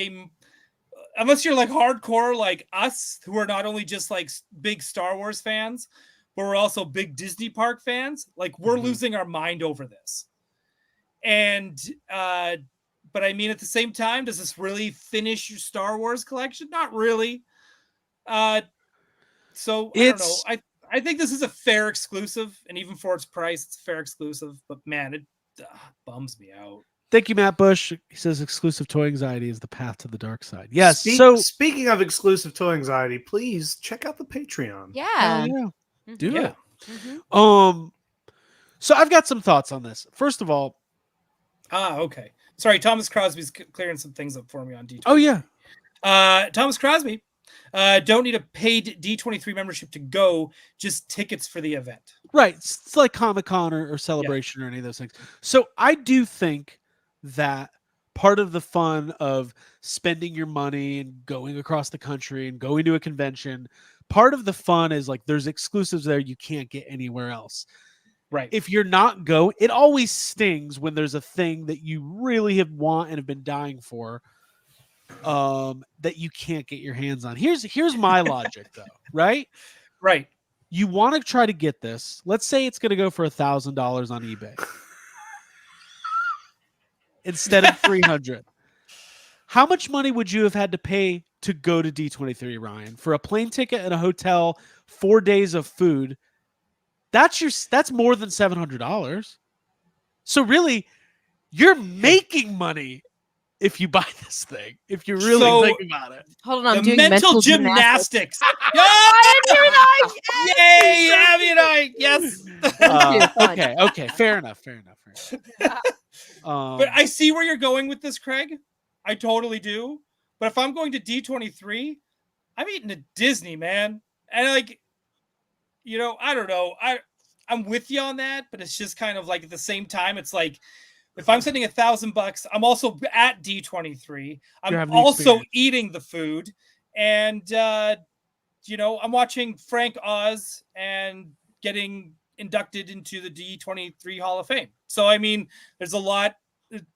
unless you're like hardcore like us who are not only just like big Star Wars fans, but we're also big Disney park fans. Like we're losing our mind over this. And but I mean at the same time, does this really finish your Star Wars collection? Not really. So I don't know. I think this is a fair exclusive, and even for its price, it's a fair exclusive. But man, it bums me out. Thank you, Matt Bush. He says exclusive toy anxiety is the path to the dark side. Yes. Speaking of exclusive toy anxiety, please check out the Patreon. Yeah. Do Yeah. it. So I've got some thoughts on this. First of all, Okay. Sorry, Thomas Crosby's clearing some things up for me on D23. oh yeah, Thomas Crosby, don't need a paid D23 membership to go, just tickets for the event. right. It's like Comic-Con or Celebration or any of those things. So I do think that part of the fun of spending your money and going across the country and going to a convention, part of the fun is like there's exclusives there you can't get anywhere else. Right. If you're not going, it always stings when there's a thing that you really want and have been dying for, that you can't get your hands on. Here's my logic though, right? Right. You want to try to get this. Let's say it's going to go for $1,000 on eBay instead of 300. How much money would you have had to pay to go to D23, Ryan, for a plane ticket and a hotel, 4 days of food? That's more than $700. So really, you're making money if you buy this thing. If you really think about it. Hold on, I'm The doing mental gymnastics. Yay! Yay, Abby and I. Yes. Okay. Fair enough. But I see where you're going with this, Craig. I totally do. But if I'm going to D23, I'm eating at Disney, man. And like, you know, I don't know. I'm with you on that, but it's just kind of like at the same time, it's like if I'm spending $1,000, I'm also at D23. I'm also eating the food, and you know, I'm watching Frank Oz and getting inducted into the D23 Hall of Fame. So I mean, there's a lot.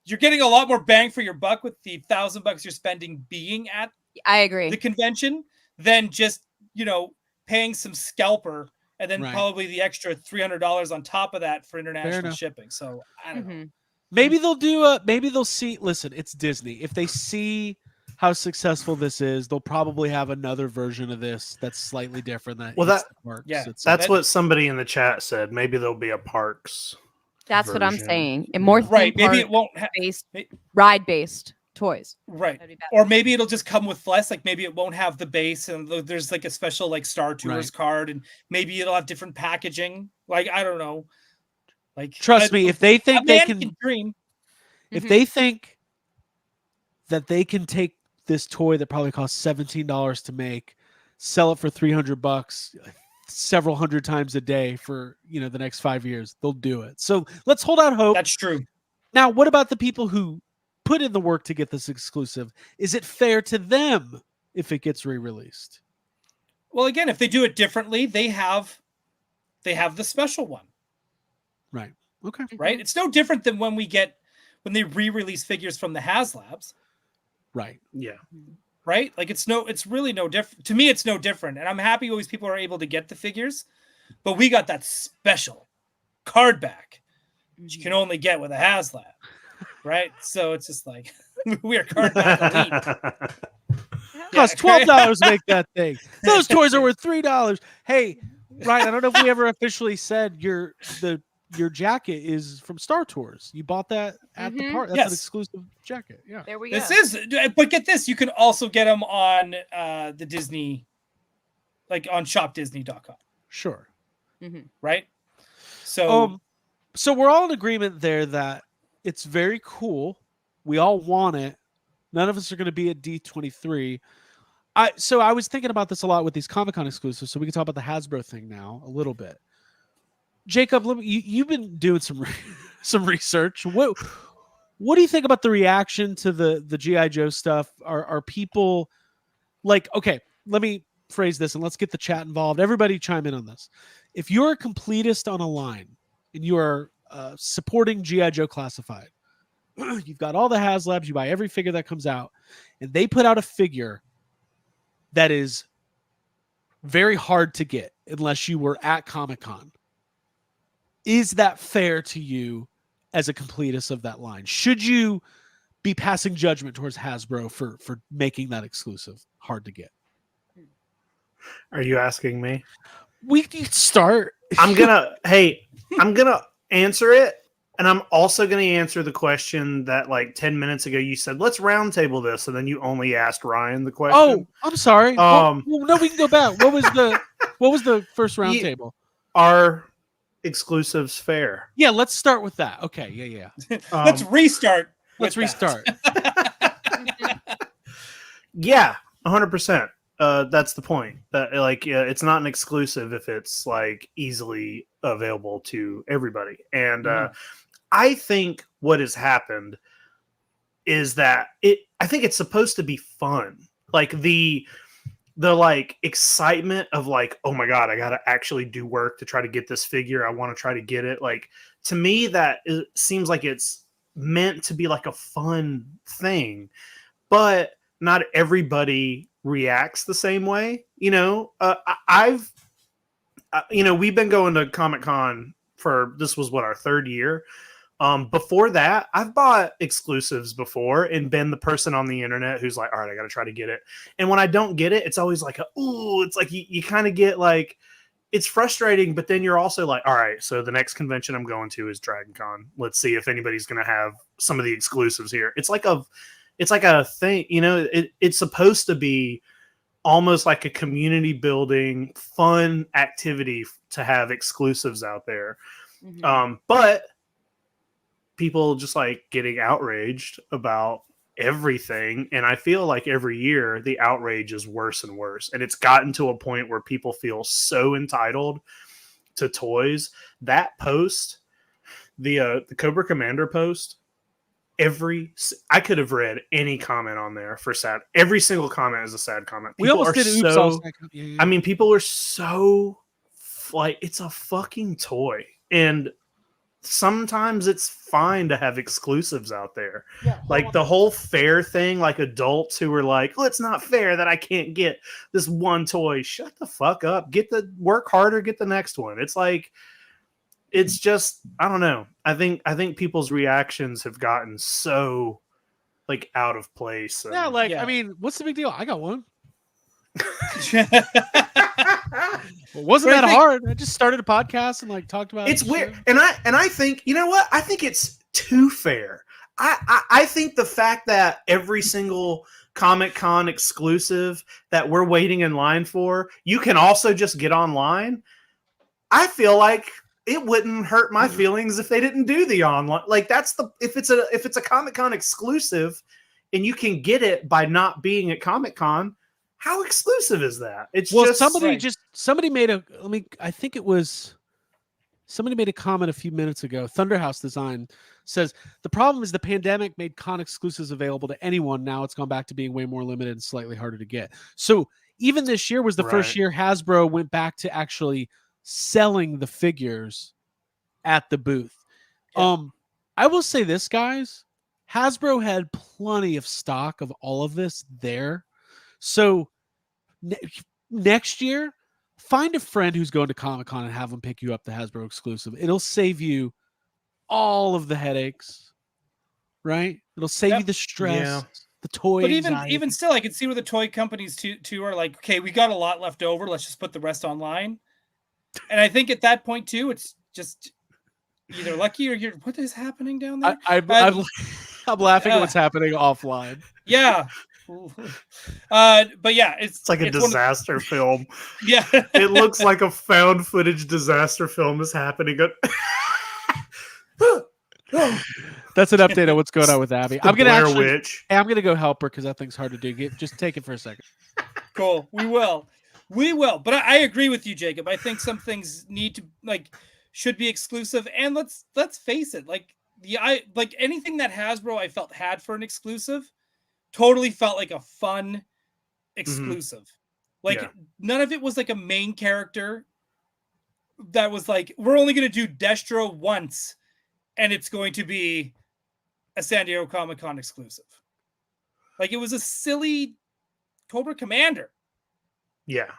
You're getting a lot more bang for your buck with the $1,000 you're spending being at I agree. the convention than just, you know, paying some scalper and then probably the extra $300 on top of that for international shipping. So I don't know. Maybe they'll maybe they'll see. Listen, it's Disney. If they see how successful this is, they'll probably have another version of this that's slightly different. That's what somebody in the chat said. Maybe there'll be a parks. That's version. what I'm saying. And more maybe it won't have ride based toys. Right. Or maybe it'll just come with less. Like maybe it won't have the base and there's like a special like Star Tours card, and maybe it'll have different packaging. Like I don't know. Like trust me, if they think they can dream, if they think that they can take this toy that probably costs $17 to make, sell it for $300 several hundred times a day for, you know, the next 5 years. They'll do it. So let's hold out hope. That's true. Now, what about the people who put in the work to get this exclusive? Is it fair to them if it gets re-released? Well, again, if they do it differently, they have the special one. Right. Okay. Right? It's no different than when they re-release figures from the HasLabs. Right. Yeah. Right? Like it's really no different. To me, it's no different. And I'm happy always people are able to get the figures, but we got that special card back, which you can only get with a HasLab. Right? So it's just like we are card back elite. It costs $12 to make that thing. Those toys are worth $3. Hey, Ryan, I don't know if we ever officially said your jacket is from Star Tours. You bought that at the park. That's an exclusive jacket. Yeah. There we go. But get this, you can also get them on the Disney, like on shopdisney.com. Sure. Right? So so we're all in agreement there that it's very cool. We all want it. None of us are going to be at D23. So I was thinking about this a lot with these Comic-Con exclusives, so we can talk about the Hasbro thing now a little bit. Jacob, you've been doing some research. What do you think about the reaction to the G.I. Joe stuff? Are people like, okay, let me phrase this and let's get the chat involved. Everybody chime in on this. If you're a completist on a line and you are supporting G.I. Joe Classified, you've got all the HasLabs, you buy every figure that comes out, and they put out a figure that is very hard to get unless you were at Comic-Con. Is that fair to you as a completist of that line? Should you be passing judgment towards Hasbro for making that exclusive hard to get? Are you asking me? We can start. I'm gonna answer it. And I'm also going to answer the question that like 10 minutes ago you said, let's roundtable this. And then you only asked Ryan the question. Oh, I'm sorry. Well, no, we can go back. What was the first roundtable? Are exclusives fair? Yeah, let's start with that. Okay, yeah. Let's restart. Let's restart. Yeah, 100%. That's the point. That it's not an exclusive if it's like easily available to everybody. And I think what has happened is that I think it's supposed to be fun. Like the like excitement of like, oh my God, I got to actually do work to try to get this figure. I want to try to get it. Like, to me, it seems like it's meant to be like a fun thing, but not everybody reacts the same way. You know, we've been going to Comic-Con this was our third year. Before that, I've bought exclusives before and been the person on the internet who's like, all right, I got to try to get it. And when I don't get it, it's always like, it's like you kind of get like, it's frustrating, but then you're also like, all right, so the next convention I'm going to is Dragon Con. Let's see if anybody's going to have some of the exclusives here. It's like a thing, you know, it's supposed to be almost like a community building, fun activity to have exclusives out there. But people just like getting outraged about everything. And I feel like every year the outrage is worse and worse. And it's gotten to a point where people feel so entitled to toys. That post, the Cobra Commander post, I could have read any comment on there for sad. Every single comment is a sad comment. We almost did oops all second. Yeah. I mean, people are so like, it's a fucking toy. And sometimes it's fine to have exclusives out there. Yeah, like the whole fair thing, like adults who were like, well, it's not fair that I can't get this one toy. Shut the fuck up. Work harder, get the next one. It's like, it's just, I don't know. I think people's reactions have gotten so like out of place. I mean, what's the big deal? I got one. Well, wasn't that hard? I just started a podcast and like talked about it's weird. And I think, you know what? I think it's too fair. I think the fact that every single Comic-Con exclusive that we're waiting in line for, you can also just get online. I feel like it wouldn't hurt my feelings if they didn't do the online. Like if it's a Comic-Con exclusive, and you can get it by not being at Comic-Con. How exclusive is that? It's Well, just somebody made a I think it was somebody made a comment a few minutes ago. Thunderhouse Design says the problem is the pandemic made con exclusives available to anyone. Now it's gone back to being way more limited and slightly harder to get. So even this year was the first year Hasbro went back to actually selling the figures at the booth. Yeah. I will say this, guys. Hasbro had plenty of stock of all of this there. So next year, find a friend who's going to Comic-Con and have them pick you up the Hasbro exclusive. It'll save you all of the headaches, right? It'll save you the stress, the toy. But anxiety. even still, I can see where the toy companies too are like, okay, we got a lot left over. Let's just put the rest online. And I think at that point too, it's just either lucky or you're. What is happening down there? I'm laughing at what's happening offline. Yeah. But yeah, it's like a disaster film. Yeah. It looks like a found footage disaster film is happening. That's an update on what's going on with Abby. I'm gonna go help her because that thing's hard to do. Just take it for a second. Cool. We will. But I agree with you, Jacob. I think some things need to should be exclusive. And let's face it, like anything that Hasbro I felt had for an exclusive totally felt like a fun exclusive. None of it was like a main character that was like, we're only going to do Destro once and it's going to be a San Diego Comic-Con exclusive. Like, it was a silly Cobra Commander. Yeah.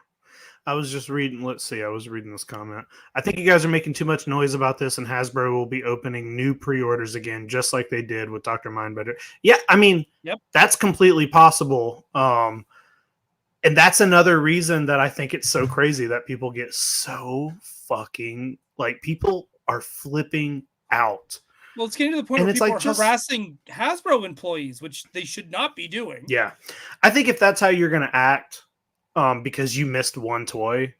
I was just reading, I was reading this comment. I think you guys are making too much noise about this, and Hasbro will be opening new pre-orders again, just like they did with Dr. Mindbender. Yeah, I mean, That's completely possible. And that's another reason that I think it's so crazy that people get so fucking, people are flipping out. Well, it's getting to the point where people are harassing Hasbro employees, which they should not be doing. Yeah. I think if that's how you're going to act, because you missed one toy,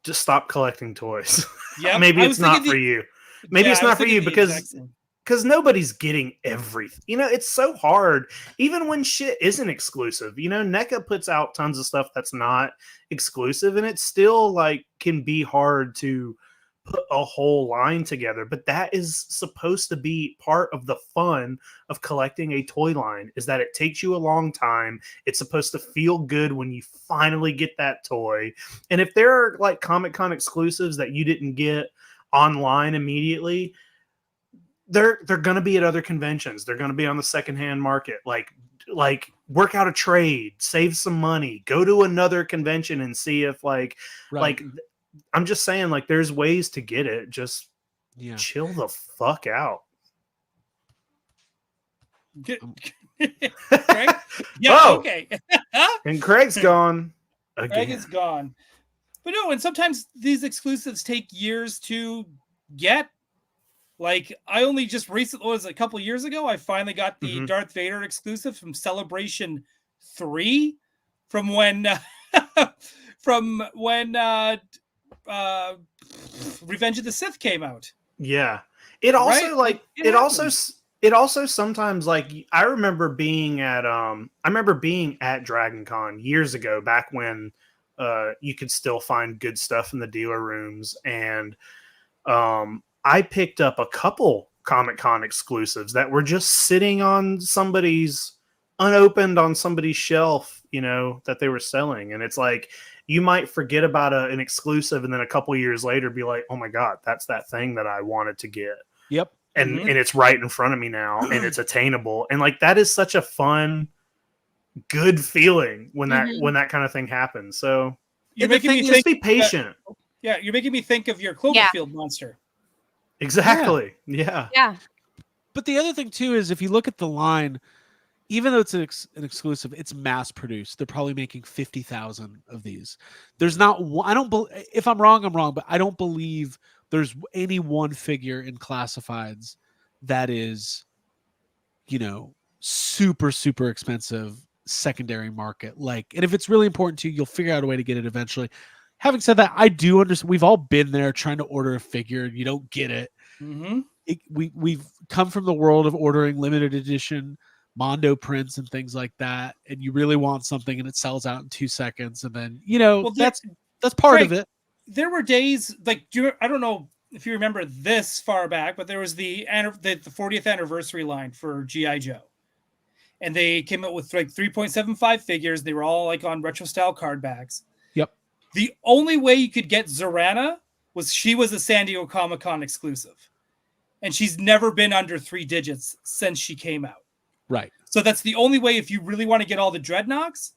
just stop collecting toys. Yeah, maybe it's not for you. Maybe it's not for you because nobody's getting everything. It's so hard. Even when shit isn't exclusive, NECA puts out tons of stuff that's not exclusive, and it still can be hard to put a whole line together. But that is supposed to be part of the fun of collecting a toy line, is that it takes you a long time. It's supposed to feel good when you finally get that toy. And if there are Comic-Con exclusives that you didn't get online immediately, they're going to be at other conventions. They're going to be on the secondhand market. Work out a trade, save some money, go to another convention and see if I'm just saying, there's ways to get it. Just chill the fuck out. Craig? Yeah, okay. And Craig's gone again. Craig is gone. But no, and sometimes these exclusives take years to get. I only just recently, was a couple years ago, I finally got the Darth Vader exclusive from Celebration 3 from when Revenge of the Sith came out. Yeah. It also it also sometimes I remember being at Dragon Con years ago, back when you could still find good stuff in the dealer rooms, and I picked up a couple Comic-Con exclusives that were just sitting on somebody's unopened on somebody's shelf, that they were selling. And it's you might forget about an exclusive, and then a couple years later be like, oh my God, that's that thing that I wanted to get. Yep. And it's right in front of me now, and it's attainable. And that is such a fun, good feeling when that kind of thing happens. So you're making me just be patient. You're making me think of your Cloverfield monster. Exactly. Yeah. But the other thing too is, if you look at the line, even though it's an exclusive, it's mass produced. They're probably making 50,000 of these. There's not one, if I'm wrong, I'm wrong, but I don't believe there's any one figure in classifieds that is, super, super expensive secondary market. And if it's really important to you, you'll figure out a way to get it eventually. Having said that, I do understand. We've all been there trying to order a figure and you don't get it. Mm-hmm. We've come from the world of ordering limited edition Mondo prints and things like that, and you really want something and it sells out in 2 seconds, and then you know Well, that's part of Greg, it. There were days like I don't know if you remember this far back, but there was the 40th anniversary line for GI Joe, and they came out with like 3.75 figures. They were all like on retro style card backs. Yep. The only way you could get Zorana was she was a San Diego Comic-Con exclusive, and she's never been under 3 digits since she came out. Right. So that's the only way if you really want to get all the Dreadnoks,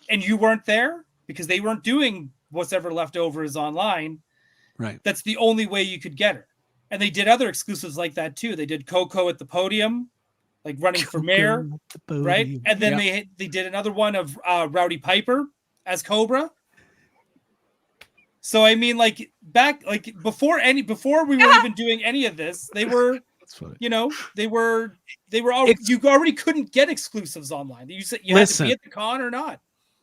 and you weren't there because they weren't doing what's ever left over is online. Right. That's the only way you could get her. And they did other exclusives like that too. They did Coco at the podium, like running for mayor, right? And then they did another one of Rowdy Piper as Cobra. So I mean, like back, like before we were even doing any of this, they were, you know, they were already, you already couldn't get exclusives online. You said you had to be at the con or not.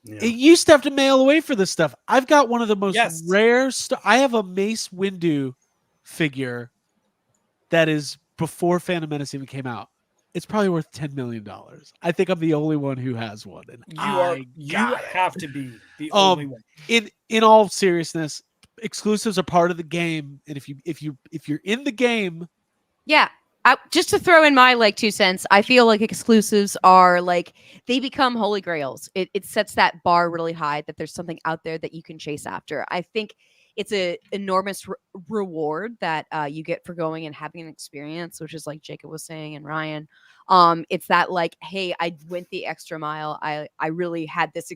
Yeah. It used to have to mail away for this stuff. I've got one of the most rare I have a Mace Windu figure that is before Phantom Menace even came out. It's probably worth $10 million. I think I'm the only one who has one. And you have to be the only one. In all seriousness, exclusives are part of the game, and if you're in the game, yeah. Just to throw in my like 2 cents, I feel like exclusives are like they become holy grails. It sets that bar really high that there's something out there that you can chase after. I think it's a enormous reward that you get for going and having an experience, which is like Jacob was saying and Ryan. It's that like, hey, I went the extra mile. I really had this,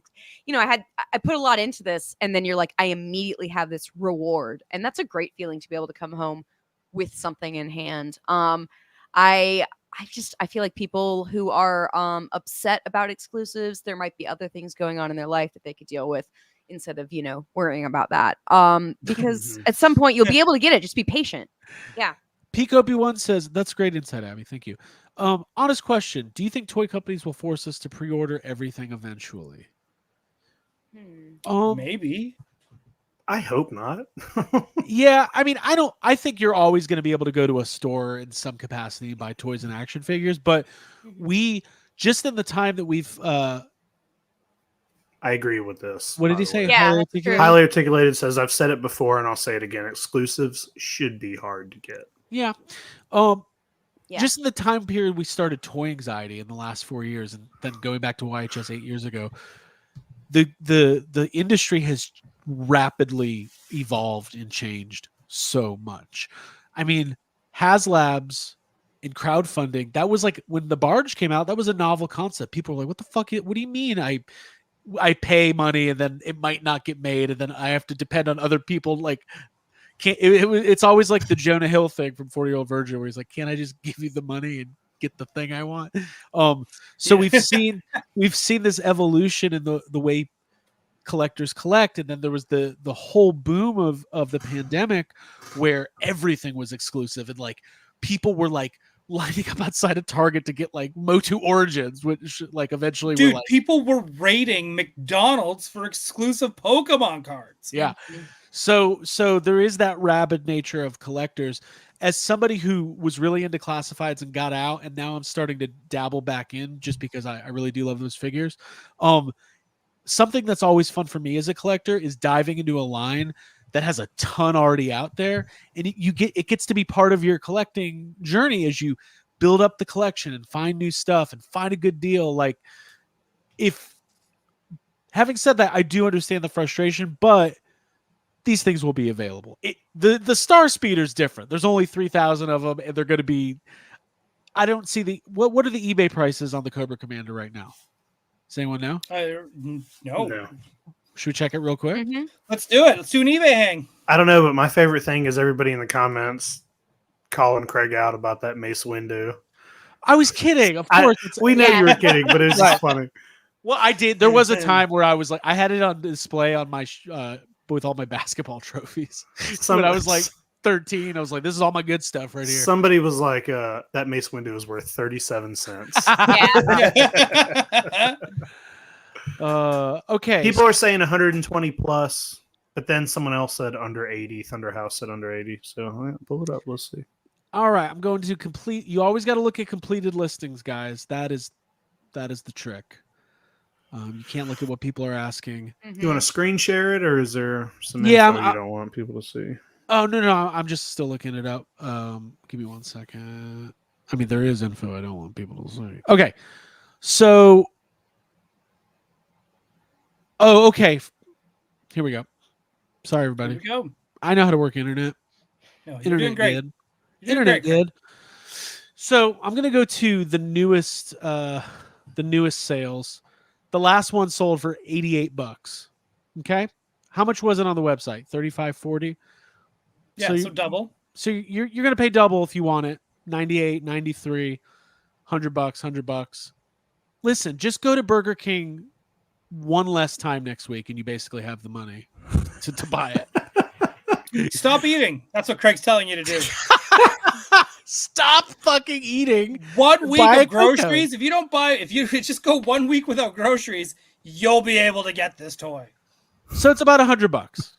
I put a lot into this, and then you're like, I immediately have this reward, and that's a great feeling to be able to come home with something in hand. I feel like people who are upset about exclusives, there might be other things going on in their life that they could deal with instead of, worrying about that. Because at some point you'll be able to get it. Just be patient. Yeah. Pico B1 says, that's great insight, Abby. Thank you. Honest question. Do you think toy companies will force us to pre-order everything eventually? Maybe. I hope not. Yeah, I mean, I think you're always going to be able to go to a store in some capacity and buy toys and action figures, but we just in the time that we've I agree with this. What did he say? Yeah, highly articulated says, I've said it before and I'll say it again. Exclusives should be hard to get. Yeah. Just in the time period we started Toy Anxiety in the last 4 years, and then going back to YHS 8 years ago, the industry has rapidly evolved and changed so much. I mean, HasLabs in crowdfunding, that was like when the barge came out, that was a novel concept. People were like, what the fuck? What do you mean I pay money and then it might not get made and then I have to depend on other people? Like, it's always like the Jonah Hill thing from 40-Year-Old Virgin, where he's like, can't I just give you the money and get the thing I want? So we've seen this evolution in the way collectors collect, and then there was the whole boom of the pandemic where everything was exclusive, and like people were like lining up outside of Target to get like Motu Origins, which like eventually dude, were like, people were raiding McDonald's for exclusive Pokemon cards. Yeah. So there is that rabid nature of collectors. As somebody who was really into classifieds and got out, and now I'm starting to dabble back in just because I really do love those figures. Something that's always fun for me as a collector is diving into a line that has a ton already out there, and it gets to be part of your collecting journey as you build up the collection and find new stuff and find a good deal. Like, having said that, I do understand the frustration, but these things will be available. The Star Speeder's different. There's only 3,000 of them, and they're going to be. I don't see what are the eBay prices on the Cobra Commander right now? Does anyone know? No. Should we check it real quick? Mm-hmm. Let's do it. Let's do an eBay hang. I don't know, but my favorite thing is everybody in the comments calling Craig out about that Mace Windu. I was kidding. Of course. We know you were kidding, but it's just funny. Well, I did. There was a time where I was like, I had it on display on my with all my basketball trophies. When I was like 13, I was like, this is all my good stuff right here. Somebody was like, that Mace Windu is worth 37 cents. Okay. People are saying 120 plus, but then someone else said under 80. Thunder House said under 80. So pull it up. Let's see. All right. I'm going to complete. You always got to look at completed listings, guys. That is That is the trick. You can't look at what people are asking. You want to screen share it, or is there some Yeah, info you don't want people to see? Oh, no, I'm just still looking it up. Give me 1 second. I mean, there is info I don't want people to see. Okay. So, okay. Here we go. Sorry, everybody. Here we go. I know how to work internet. No, you're Internet doing great. good. You're doing Internet great, Craig. good. So I'm gonna go to the newest sales. The last one sold for $88. Okay. How much was it on the website? $35.40. Yeah, so you- double. So you're gonna pay double if you want it. 98, 93, $100, $100. Listen, just go to Burger King one less time next week, and you basically have the money to buy it. Stop eating. That's what Craig's telling you to do. Stop fucking eating. 1 week Buy a of groceries. If you just go 1 week without groceries, you'll be able to get this toy. So it's about $100.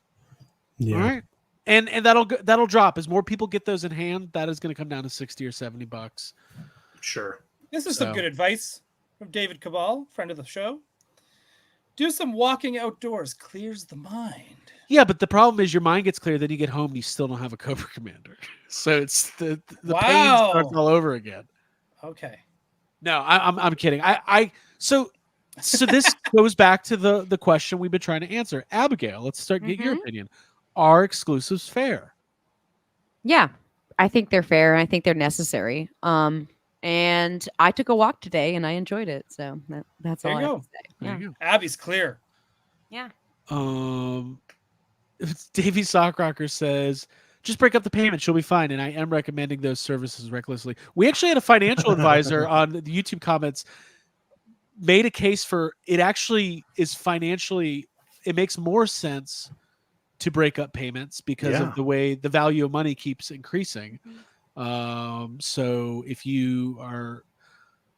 Yeah. All right. And that'll drop as more people get those in hand. That is going to come down to $60 or $70. Sure. This is So- some good advice from David Cabal, friend of the show. Do some walking outdoors, clears the mind. Yeah, but the problem is your mind gets clear, then you get home and you still don't have a Cobra Commander. So it's the pain Wow. starts all over again. Okay. No, I'm kidding. So this goes back to the question we've been trying to answer. Abigail, let's start get your opinion. Are exclusives fair? Yeah, I think they're fair. And I think they're necessary. And I took a walk today and I enjoyed it. So that's There all you I go. have to say. There Yeah. you go. Abby's clear. Yeah. Davey Sockrocker says, just break up the payment. She'll be fine. And I am recommending those services recklessly. We actually had a financial advisor on the YouTube comments made a case for it actually is financially, it makes more sense to break up payments because Yeah. of the way the value of money keeps increasing. So if you are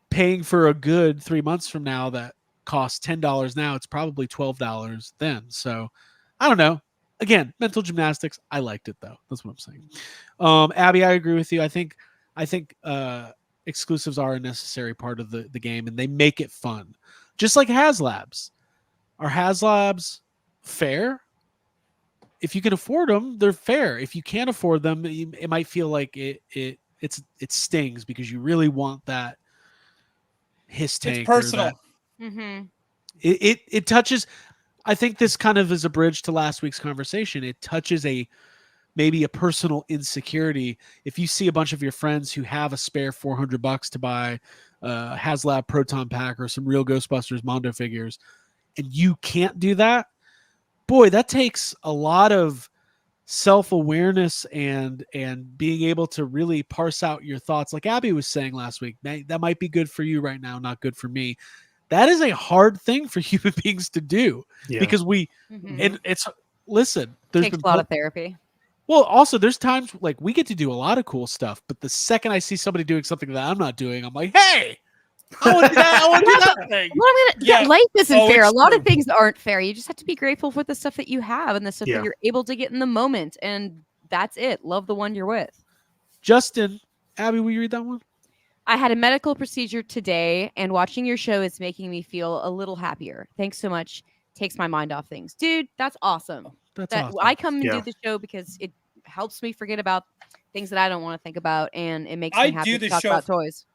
paying for a good 3 months from now that costs $10 now, it's probably $12 then. So I don't know. Again, mental gymnastics. I liked it though. That's what I'm saying. Abby, I agree with you. I think exclusives are a necessary part of the game, and they make it fun. Just like HasLabs. Are HasLabs fair? If you can afford them, they're fair. If you can't afford them, it might feel like it stings because you really want that hiss tank. It's personal. Mm-hmm. It touches. I think this kind of is a bridge to last week's conversation. It touches maybe a personal insecurity. If you see a bunch of your friends who have a spare $400 to buy a HasLab Proton Pack or some real Ghostbusters Mondo figures, and you can't do that, boy, that takes a lot of self-awareness and being able to really parse out your thoughts. Like Abby was saying last week, that might be good for you right now, not good for me. That is a hard thing for human beings to do because and it's, listen, there's Takes been a lot of therapy. well, also there's times like we get to do a lot of cool stuff, but the second I see somebody doing something that I'm not doing, I'm like, hey, I want to do that. I want to do that thing. Well, Yeah. life isn't Oh, fair. A it's lot true. of things aren't fair. You just have to be grateful for the stuff that you have and the stuff Yeah. that you're able to get in the moment. And that's it. Love the one you're with. Justin, Abby, will you read that one? I had a medical procedure today, and watching your show is making me feel a little happier. Thanks so much. Takes my mind off things. Dude, that's awesome. That's That awesome. I come and Yeah. do the show because it helps me forget about things that I don't want to think about, and it makes I me happy do to the talk show about toys.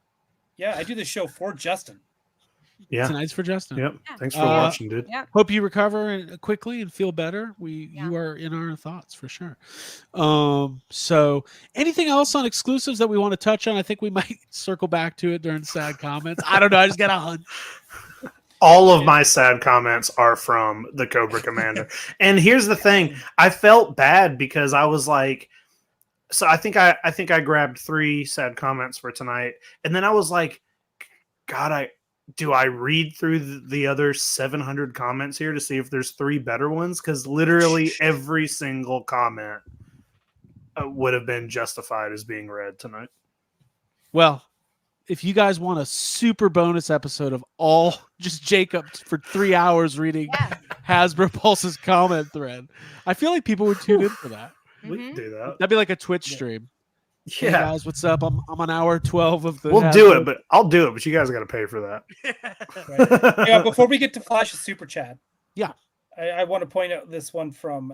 Yeah, I do this show for Justin. Yeah. Tonight's for Justin. Yep. Yeah. Thanks for Uh, watching, dude. Yeah. Hope you recover quickly and feel better. You are in our thoughts for sure. So anything else on exclusives that we want to touch on? I think we might circle back to it during sad comments. I don't know. I just got a hunch. All of my sad comments are from the Cobra Commander. And here's the thing. I felt bad because I was like, so I think I grabbed 3 sad comments for tonight. And then I was like, God, do I read through the other 700 comments here to see if there's 3 better ones? Because literally every single comment would have been justified as being read tonight. Well, if you guys want a super bonus episode of all just Jacob for 3 hours reading Hasbro Pulse's comment thread, I feel like people would tune in for that. We can do that. That'd be like a Twitch stream. Hey Yeah, guys, what's up? I'm on hour 12 of the. we'll do it, but I'll do it. But you guys got to pay for that. Yeah, before we get to Flash's super chat, Yeah. I want to point out this one from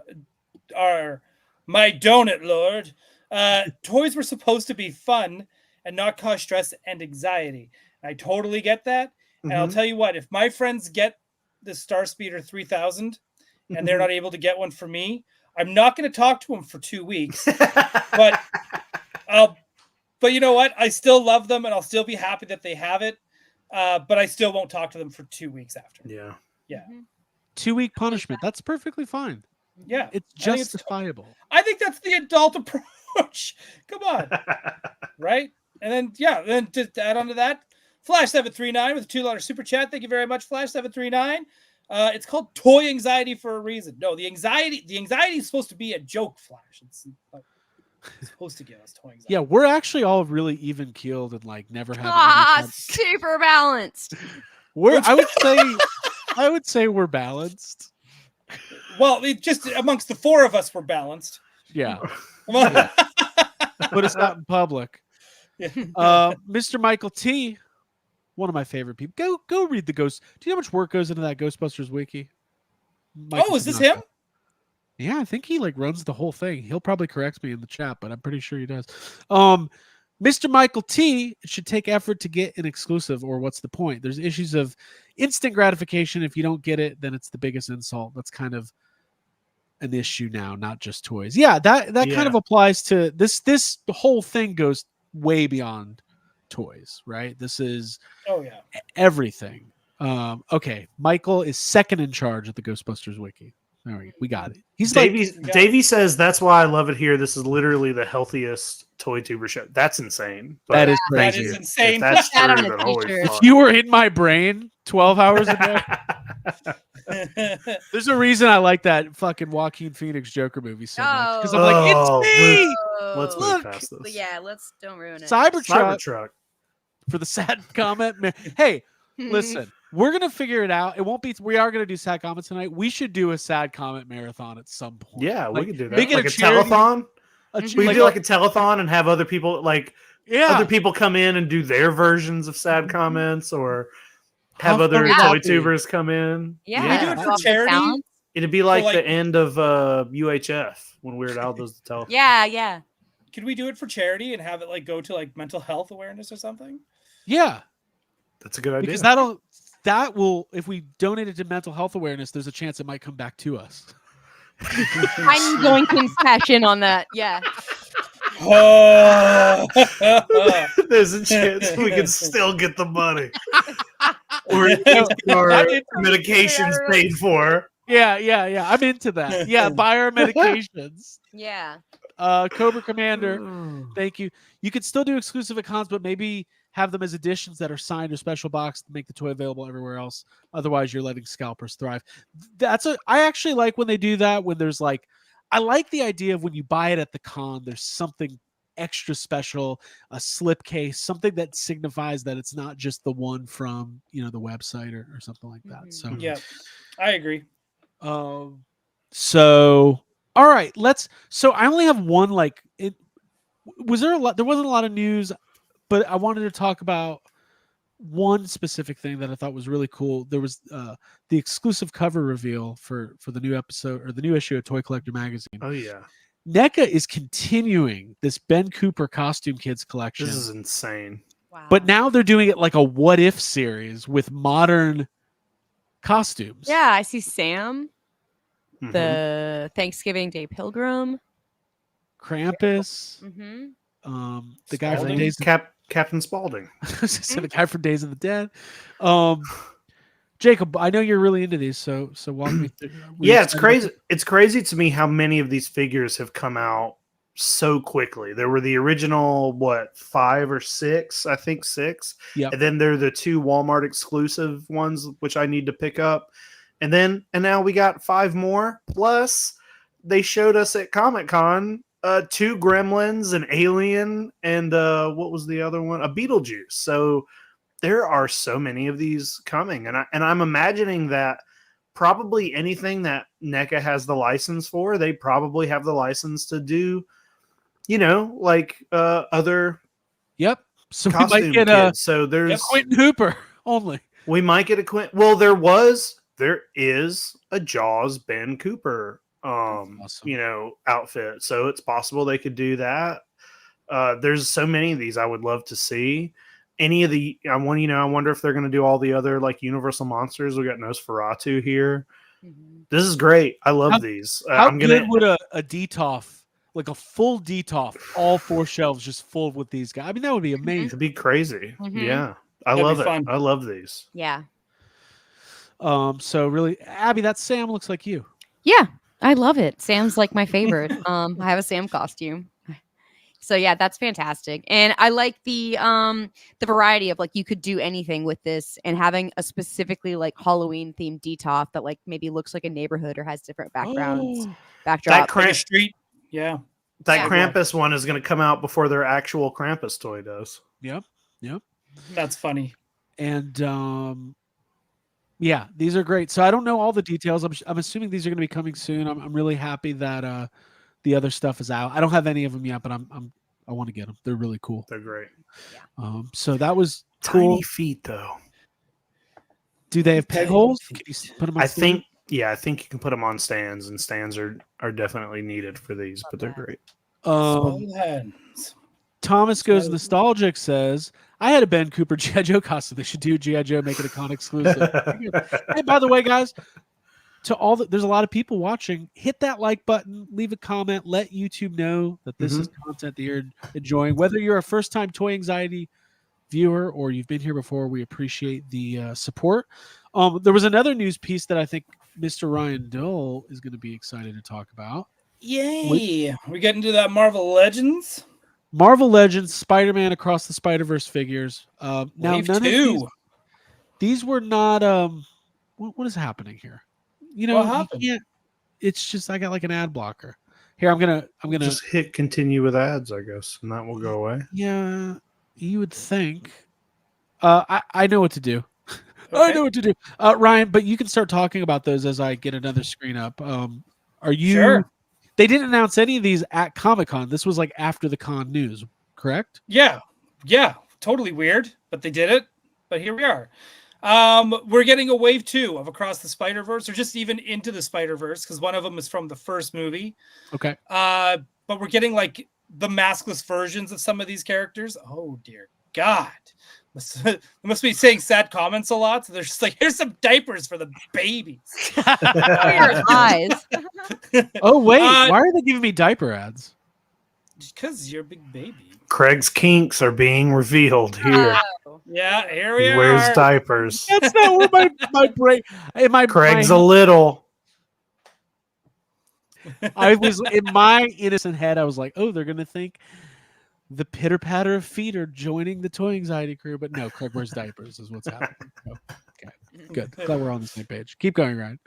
my donut lord. Toys were supposed to be fun and not cause stress and anxiety. I totally get that. And I'll Mhm. tell you what, if my friends get the Star Speeder 3000 and they're not able to get one for me, I'm not going to talk to them for 2 weeks. But you know what? I still love them and I'll still be happy that they have it. But I still won't talk to them for 2 weeks after. Yeah. Yeah. 2-week punishment. That's perfectly fine. Yeah. It's I think it's justifiable. I think that's the adult approach. Come on. Right? And then just add on to that, Flash739 with a $2 super chat. Thank you very much, Flash739. It's called toy anxiety for a reason. No, the anxiety is supposed to be a joke, Flash. It's supposed to give us toy anxiety. Yeah, we're actually all really even keeled and like never having. Super balanced. I would say we're balanced. Well, just amongst the four of us, we're balanced. Yeah, Yeah. but it's not in public. Yeah. Mr. Michael T, one of my favorite people. Go read the Ghost. Do you know how much work goes into that Ghostbusters wiki? Michael Is this Tanaka. him? Yeah, I think he like runs the whole thing. He'll probably correct me in the chat, but I'm pretty sure he does. Mr. Michael T, it should take effort to get an exclusive, or what's the point? There's issues of instant gratification. If you don't get it, then it's the biggest insult. That's kind of an issue now, not just toys. Yeah, that kind of applies to this. This whole thing goes way beyond toys, right? This is everything. Okay, Michael is second in charge at the Ghostbusters wiki. All right, we got it. He's Davey says that's why I love it here. This is literally the healthiest toy tuber show. That's insane. That is That crazy. is insane. If that's Put that true, on a then holy t-shirt. fuck. If you were in my brain 12 hours a day, there's a reason I like that fucking Joaquin Phoenix Joker movie so much. Because I'm like, it's me! Let's Look. move past this. Yeah, don't ruin it. Cybertruck for the sad comment. Hey, listen, we're going to figure it out. It won't be, we are going to do sad comments tonight. We should do a sad comment marathon at some point. Yeah, Like, we could do that. make it Like a a charity- telethon? We like, do like a telethon and have other people other people come in and do their versions of sad comments, or have How other fun would toy that be? tubers come in. Yeah. Can we do it for charity? It'd be like, like- the end of UHF when Weird Al does the telethon. Yeah. Could we do it for charity and have it like go to like mental health awareness or something? Yeah, That's a good idea. because that will, if we donate it to mental health awareness, there's a chance it might come back to us. I'm going to cash in on that. Yeah. There's a chance we can still get the money. Or our medications paid for. Yeah. I'm into that. Yeah, buy our medications. Yeah. Cobra Commander, thank you. You could still do exclusive accounts, but maybe have them as editions that are signed or special boxed to make the toy available everywhere else. Otherwise, you're letting scalpers thrive. I actually like when they do that, when there's like, I like the idea of when you buy it at the con, there's something extra special, a slipcase, something that signifies that it's not just the one from, the website or something like that. So Yeah, I agree. So all right, so I only have one, there wasn't a lot of news, but I wanted to talk about one specific thing that I thought was really cool. There was the exclusive cover reveal for the new episode, or the new issue of Toy Collector Magazine. Oh yeah. NECA is continuing this Ben Cooper Costume Kids collection. This is insane. Wow. But now they're doing it like a what if series with modern costumes. Yeah, I see Sam, Mhm. the Thanksgiving Day Pilgrim. Krampus. Mm-hmm. The guy from Spalding? Days Captain Spaulding. so the guy from Days of the Dead. Jacob, I know you're really into these, so walk me through. Yeah, it's crazy. It's crazy to me how many of these figures have come out so quickly. There were the original, 5 or 6? I think 6. Yeah. And then there are the 2 Walmart exclusive ones, which I need to pick up. And now we got 5 more. Plus, they showed us at Comic-Con 2 Gremlins, an Alien, and what was the other one? A Beetlejuice. So there are so many of these coming, and I'm imagining that probably anything that NECA has the license for, they probably have the license to do like other Yep. So we costume might get kids. So there's Quentin Hooper only. we might get a Well, there is a Jaws Ben Cooper Awesome. outfit. So it's possible they could do that. There's so many of these I would love to see. Any of the I wonder if they're going to do all the other like Universal monsters. We got Nosferatu here. Mhm. This is great. I love these. How I'm good gonna. would a DTOF, like a full DTOF, all 4 shelves just full with these guys? I mean, that would be amazing. It'd be crazy. Mhm. Yeah, I That'd be love it. fun. I love these. Yeah. So really, Abby, that Sam looks like you. Yeah, I love it. Sam's like my favorite. I have a Sam costume. So yeah, that's fantastic. And I like the variety of like you could do anything with this and having a specifically like Halloween themed DTOF that like maybe looks like a neighborhood or has different backgrounds, backdrop. That Like a Kramp- street. Yeah. that Yeah. Krampus one is going to come out before their actual Krampus toy does. Yep. That's funny. And yeah, these are great. So I don't know all the details. I'm assuming these are going to be coming soon. I'm really happy that the other stuff is out. I don't have any of them yet, but I want to get them. They're really cool. They're great. So that was Tiny cool. feet though. Do they have peg holes? Can you put them on I stand? think you can put them on stands, and stands are definitely needed for these, but they're great. Small hands. Thomas Goes So- Nostalgic says, I had a Ben Cooper G.I. Joe costume. They should do G.I. Joe, make it a con exclusive. Hey, by the way, guys, there's a lot of people watching. Hit that like button, leave a comment, let YouTube know that this is content that you're enjoying. Whether you're a first-time Toy Anxiety viewer or you've been here before, we appreciate the support. There was another news piece that I think Mr. Ryan Dull is going to be excited to talk about. Yay. We get into that Marvel Legends. Marvel Legends, Spider-Man Across the Spider-Verse figures. Now, Wave none 2. of these were not. What is happening here? You know, What you happened? can't. It's just I got like an ad blocker. Here, I'm gonna. Just hit continue with ads, I guess, and that will go away. Yeah, you would think. I know what to do. I Okay. know what to do, Ryan. But you can start talking about those as I get another screen up. Are you? Sure. They didn't announce any of these at Comic-Con. This was like after the con news, correct? Yeah. Totally weird, but they did it. But here we are. We're getting a wave 2 of Across the Spider-Verse, or just even Into the Spider-Verse, because one of them is from the first movie. Okay. But we're getting like the maskless versions of some of these characters. Oh dear God. They must be saying sad comments a lot. So they're just like, here's some diapers for the babies. Your eyes. Oh wait, Uh, why are they giving me diaper ads? Because you're a big baby. Craig's kinks are being revealed here. Oh. Yeah, here we He are. wears diapers. That's not what my brain. In my Craig's my, a little. I was in my innocent head. I was like, oh, they're gonna think the pitter patter of feet are joining the Toy Anxiety crew, but no, Craig wears diapers is what's happening. So, okay, good. Glad we're on the same page. Keep going, Ryan.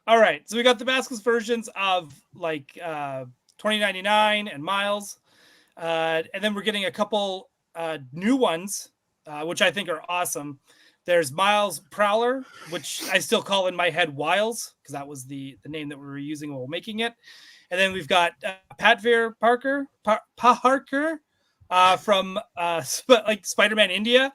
All right, so we got the maskless versions of like 2099 and Miles, and then we're getting a couple new ones, which I think are awesome. There's Miles Prowler, which I still call in my head Wiles because that was the name that we were using while making it. And then we've got Patvir Parker from like Spider-Man India.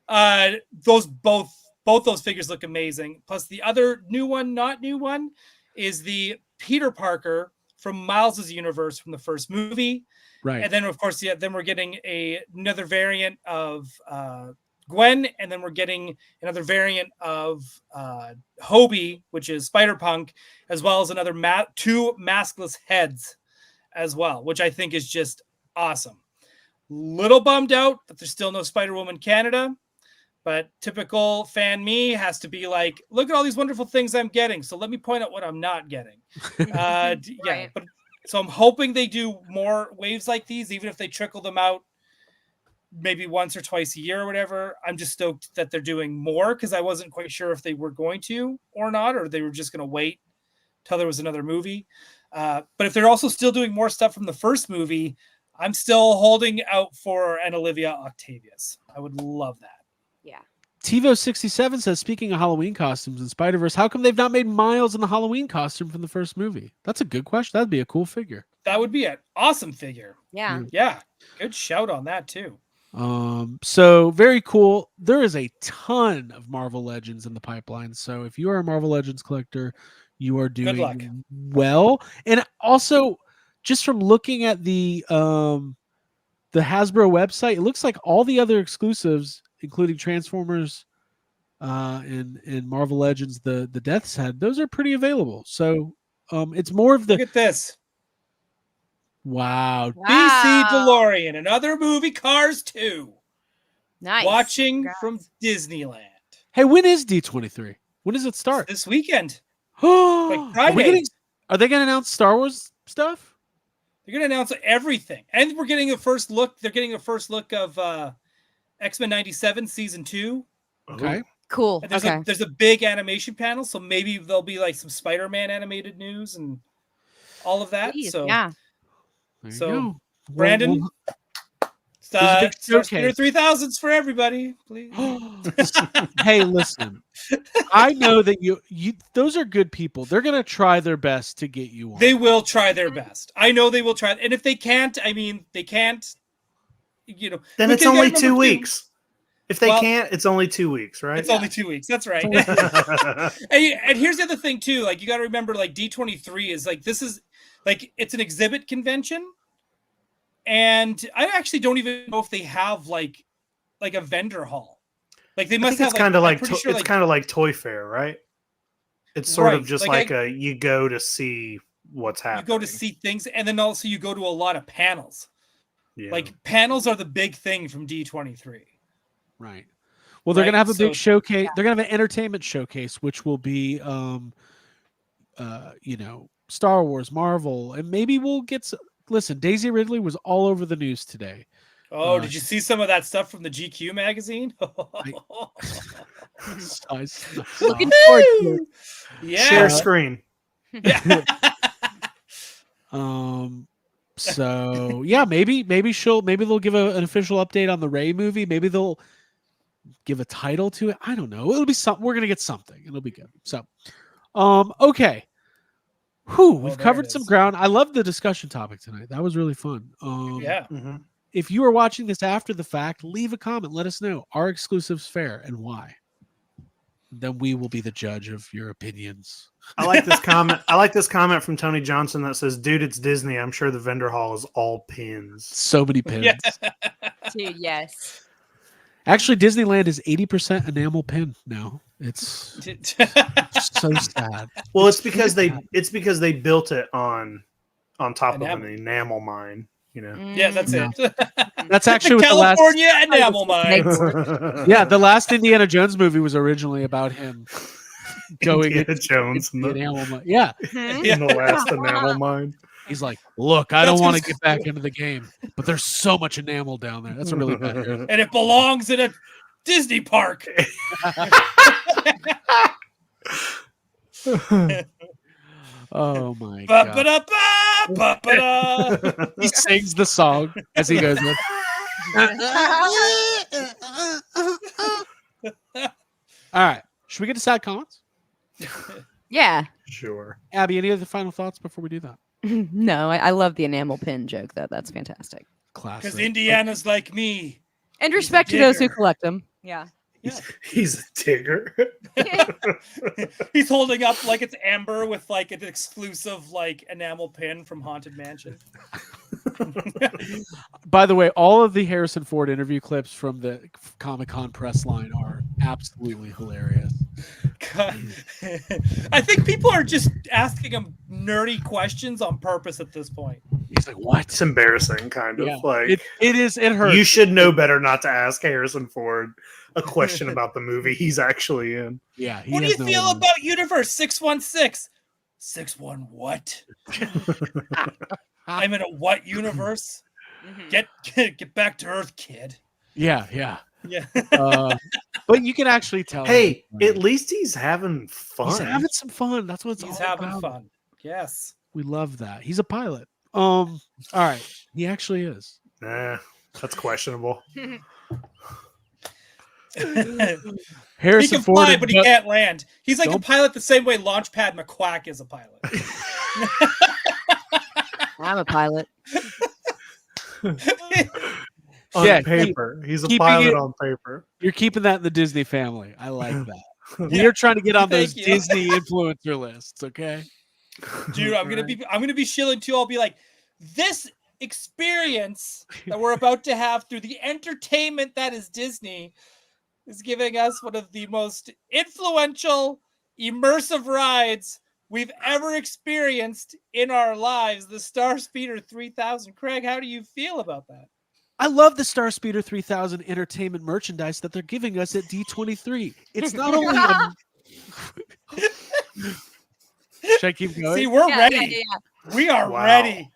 Those both those figures look amazing. Plus the other not new one, is the Peter Parker from Miles's universe from the first movie. Right. And then of course, then we're getting another variant of Gwen, and then we're getting another variant of Hobie, which is Spider-Punk, as well as another 2 maskless heads as well, which I think is just awesome. Little bummed out that there's still no Spider-Woman Canada, but typical fan me has to be like, look at all these wonderful things I'm getting, so let me point out what I'm not getting. Yeah, Right. but so I'm hoping they do more waves like these, even if they trickle them out maybe once or twice a year or whatever. I'm just stoked that they're doing more, because I wasn't quite sure if they were going to or not, or they were just going to wait till there was another movie. But if they're also still doing more stuff from the first movie, I'm still holding out for an Olivia Octavius. I would love that. Yeah. TiVo67 says, speaking of Halloween costumes in Spider-Verse, how come they've not made Miles in the Halloween costume from the first movie? That's a good question. That'd be a cool figure. That would be an awesome figure. Yeah. Yeah, good shout on that too. So very cool. There is a ton of Marvel Legends in the pipeline. So if you are a Marvel Legends collector, you are Good luck. doing well. And also, just from looking at the Hasbro website, it looks like all the other exclusives, including Transformers, and Marvel Legends, the Death's Head, those are pretty available. So it's more of the Look at this. wow. DC DeLorean, another movie, Cars 2. Nice. Watching Congrats. from Disneyland. Hey, when is D23? When does it start? This weekend. Are, Friday. are they going to announce Star Wars stuff? They're going to announce everything. And we're getting a first look. They're getting a first look of X-Men 97 season 2. Okay. Cool. And there's, Okay. there's a big animation panel, so maybe there'll be like some Spider-Man animated news and all of that. Please, So yeah. There you So, go. Brandon, There's a big Star showcase. Speeder 3000s for everybody, please. Hey, listen. I know that you those are good people. They're going to try their best to get you on. They will try their best. I know they will try. And if they can't, I mean, they can't, you know. Then we it's can only remember 2 too, weeks. If they Well, can't, it's only 2 weeks, right? It's only 2 weeks. That's right. And here's the other thing too. Like you got to remember, like D23 is like this is like it's an exhibit convention, and I actually don't even know if they have like a vendor hall. Like they I must think have. it's kind of like I'm pretty sure, it's kind of like Toy Fair, right? It's sort of Right, just like like you go to see what's you happening. go to see things, and then also you go to a lot of panels. Yeah. Like panels are the big thing from D23. Right. Well, they're Right, going to have a big so- showcase. They're going to have an entertainment showcase, which will be, Star Wars, Marvel, and maybe we'll get. Listen, Daisy Ridley was all over the news today. Oh, did you see some of that stuff from the GQ magazine? Looking forward to it. Yeah. Share screen. Yeah. So yeah, maybe they'll give an official update on the Rey movie. Maybe they'll give a title to it. I don't know. It'll be something. We're gonna get something. It'll be good. So, okay. We've there covered it some is. ground. I love the discussion topic tonight. That was really fun. Yeah. Mhm. If you are watching this after the fact, leave a comment. Let us know, are exclusives fair and why? Then we will be the judge of your opinions. I like this comment. I like this comment from Tony Johnson that says, "Dude, it's Disney. I'm sure the vendor hall is all pins." So many pins. Yeah. Dude, yes. Actually, Disneyland is 80% enamel pin now. It's so sad. Well, it's because they built it on top Enamel. of an enamel mine. You know. Yeah, that's No. it. That's actually what the last. California enamel mine. Yeah, the last Indiana Jones movie was originally about him going Indiana Jones into in the the, enamel mine. Yeah, in the last enamel mine. he's like, look, I don't That's want to 'cause- get back into the game, but there's so much enamel down there. That's a really bad area. And it belongs in a Disney park. Oh my god! Ba-ba-da-ba, ba-ba-da. He sings the song as he goes with. All right, should we get to sad comments? Yeah. Sure. Abby, any other final thoughts before we do that? No, I love the enamel pin joke, though. That's fantastic. Classic. Because Indiana's like me. And respect to those who digger. collect them. Yeah. He's a digger. He's holding up like it's amber with like an exclusive like enamel pin from Haunted Mansion. By the way, all of the Harrison Ford interview clips from the Comic-Con press line are absolutely hilarious. I think people are just asking him nerdy questions on purpose at this point. He's like, "What?" It's embarrassing, kind of Yeah, like it is. It hurts. you should know better not to ask Harrison Ford a question about the movie he's actually in. Yeah. he What do you has no feel idea. about Universe 616? 61 what? I'm in a what universe? Get back to Earth, kid. Yeah, yeah. Yeah. But you can actually tell. Hey, he's at least he's having fun. He's having some fun. That's what it's He's all having about. fun. Yes. We love that. He's a pilot. All right. He actually is. Nah, that's questionable. He Harrison can Ford. fly, and but he Doug- can't land. He's like a Nope. pilot the same way Launchpad McQuack is a pilot. I'm a pilot. On Yeah, paper. He's a keeping pilot it- on paper. You're keeping that in the Disney family. I like that. Yeah. We're trying to get on Thank those you. Disney influencer lists, okay? Dude, I'm gonna be shilling too. I'll be like, this experience that we're about to have through the entertainment that is Disney is giving us one of the most influential, immersive rides we've ever experienced in our lives. The Star Speeder 3000. Craig, how do you feel about that? I love the Star Speeder 3000 entertainment merchandise that they're giving us at D23. It's not only Should I keep going? See, we're Yeah, ready. yeah. We are Wow. ready.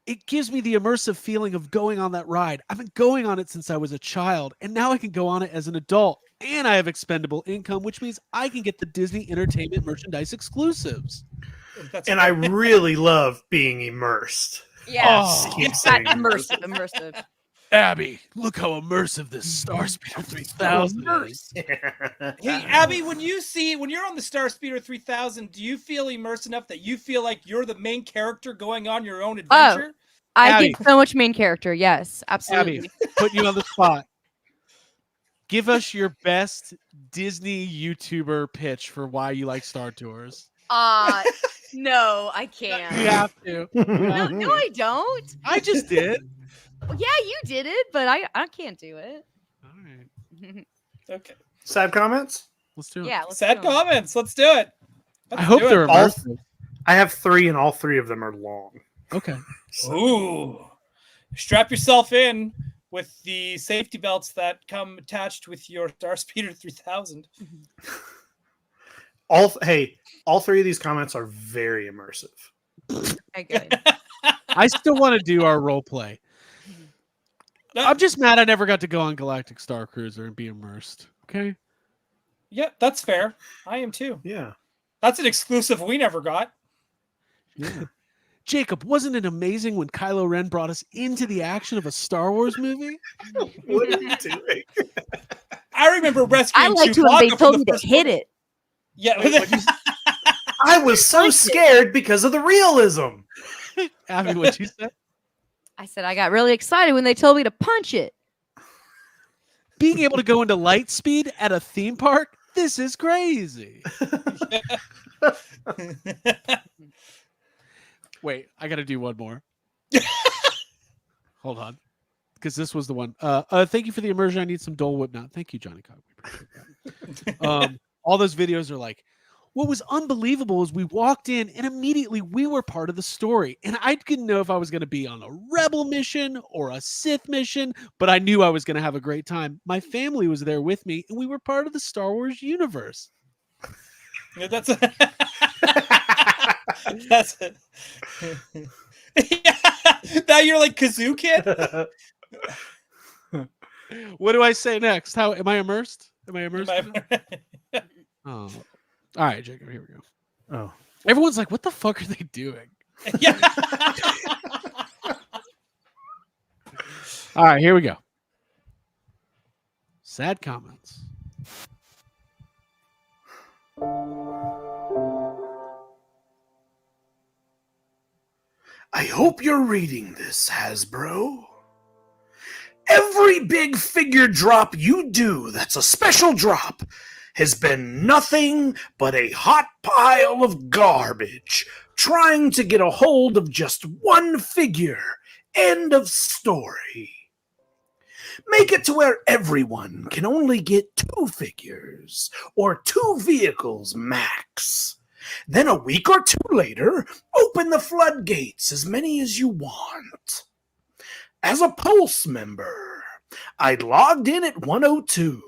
It gives me the immersive feeling of going on that ride. I've been going on it since I was a child, and now I can go on it as an adult. And I have expendable income, which means I can get the Disney entertainment merchandise exclusives. That's And I great. really love being immersed. Yeah. Oh, Keep That saying immersive, immersive. Abby, look how immersive this Star Speeder 3000 is. Hey, Abby, when you're on the Star Speeder 3000, do you feel immersed enough that you feel like you're the main character going on your own adventure? I Abby. get so much main character. Yes, absolutely. Abby, put you on the spot. Give us your best Disney YouTuber pitch for why you like Star Tours. No, I can't. You have to. No, I don't. I just did. Well, yeah, you did it, but I can't do it. All right, Okay. Sad comments? let's do it. Yeah, let's Sad go. comments. Let's do it. I hope they're All- immersive. I have 3, and all 3 of them are long. Okay. Ooh. Strap yourself in with the safety belts that come attached with your Star Speeder 3000. All 3 of these comments are very immersive. Okay, good. I still want to do our role play. I'm just mad I never got to go on Galactic Star Cruiser and be immersed. Okay. Yeah, that's fair. I am too. Yeah. That's an exclusive we never got. Yeah. Jacob, wasn't it amazing when Kylo Ren brought us into the action of a Star Wars movie? What are you doing? I remember rescuing I liked when Chewbacca they from told the me to first hit one. it. Yeah. I was so scared because of the realism. Abby, what you said? I said I got really excited when they told me to punch it. Being able to go into light speed at a theme park, this is crazy. Wait, I got to do one more. Hold on. Because this was the one. Thank you for the immersion. I need some Dole Whip now. Thank you, Johnny Cobb. We appreciate that. All those videos are like, what was unbelievable is we walked in and immediately we were part of the story. And I didn't know if I was going to be on a rebel mission or a Sith mission, but I knew I was going to have a great time. My family was there with me and we were part of the Star Wars universe. Yeah, that's that's it. Yeah. Now you're like Kazoo Kid. What do I say next? How am I immersed? Am I immersed? Oh. All right, Jacob, here we go. Oh. Everyone's like, what the fuck are they doing? Yeah. All right, here we go. Sad comments. I hope you're reading this, Hasbro. Every big figure drop you do that's a special drop has been nothing but a hot pile of garbage trying to get a hold of just one figure. End of story. Make it to where everyone can only get 2 figures or 2 vehicles max. Then a week or 2 later, open the floodgates, as many as you want. As a Pulse member, I'd logged in at 1:02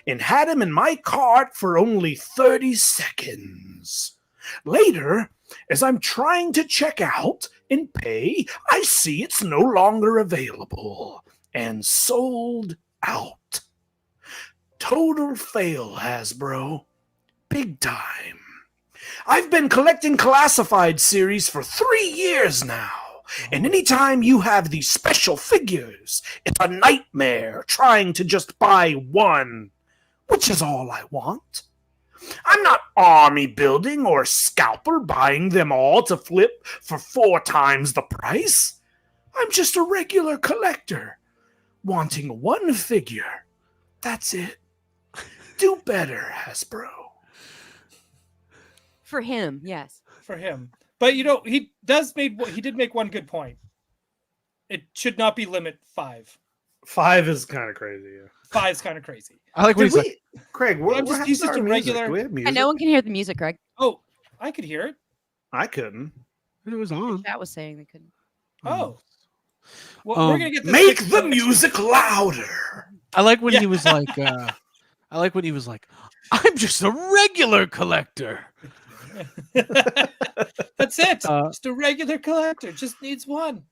and had him in my cart for only 30 seconds. Later, as I'm trying to check out and pay, I see it's no longer available and sold out. Total fail, Hasbro. Big time. I've been collecting classified series for 3 years now, and anytime you have these special figures, it's a nightmare trying to just buy one, which is all I want. I'm not army building or scalper buying them all to flip for 4 times the price. I'm just a regular collector, wanting one figure. That's it. Do better, Hasbro. For him, yes. For him. But he did make one good point. It should not be limit 5. 5 is kind of crazy. Yeah. 5's kind of crazy. I like what he's like. Craig, I'm just used to regular- Do we have music? And no one can hear the music, Greg. Oh, I could hear it. I couldn't. It was on. Chat was saying they couldn't. Oh. Well, we're gonna get this Make fixed the up next music louder. I like when Yeah. he was like. I like when he was like, "I'm just a regular collector." week. That's it. Uh, Just a regular collector. Just needs one.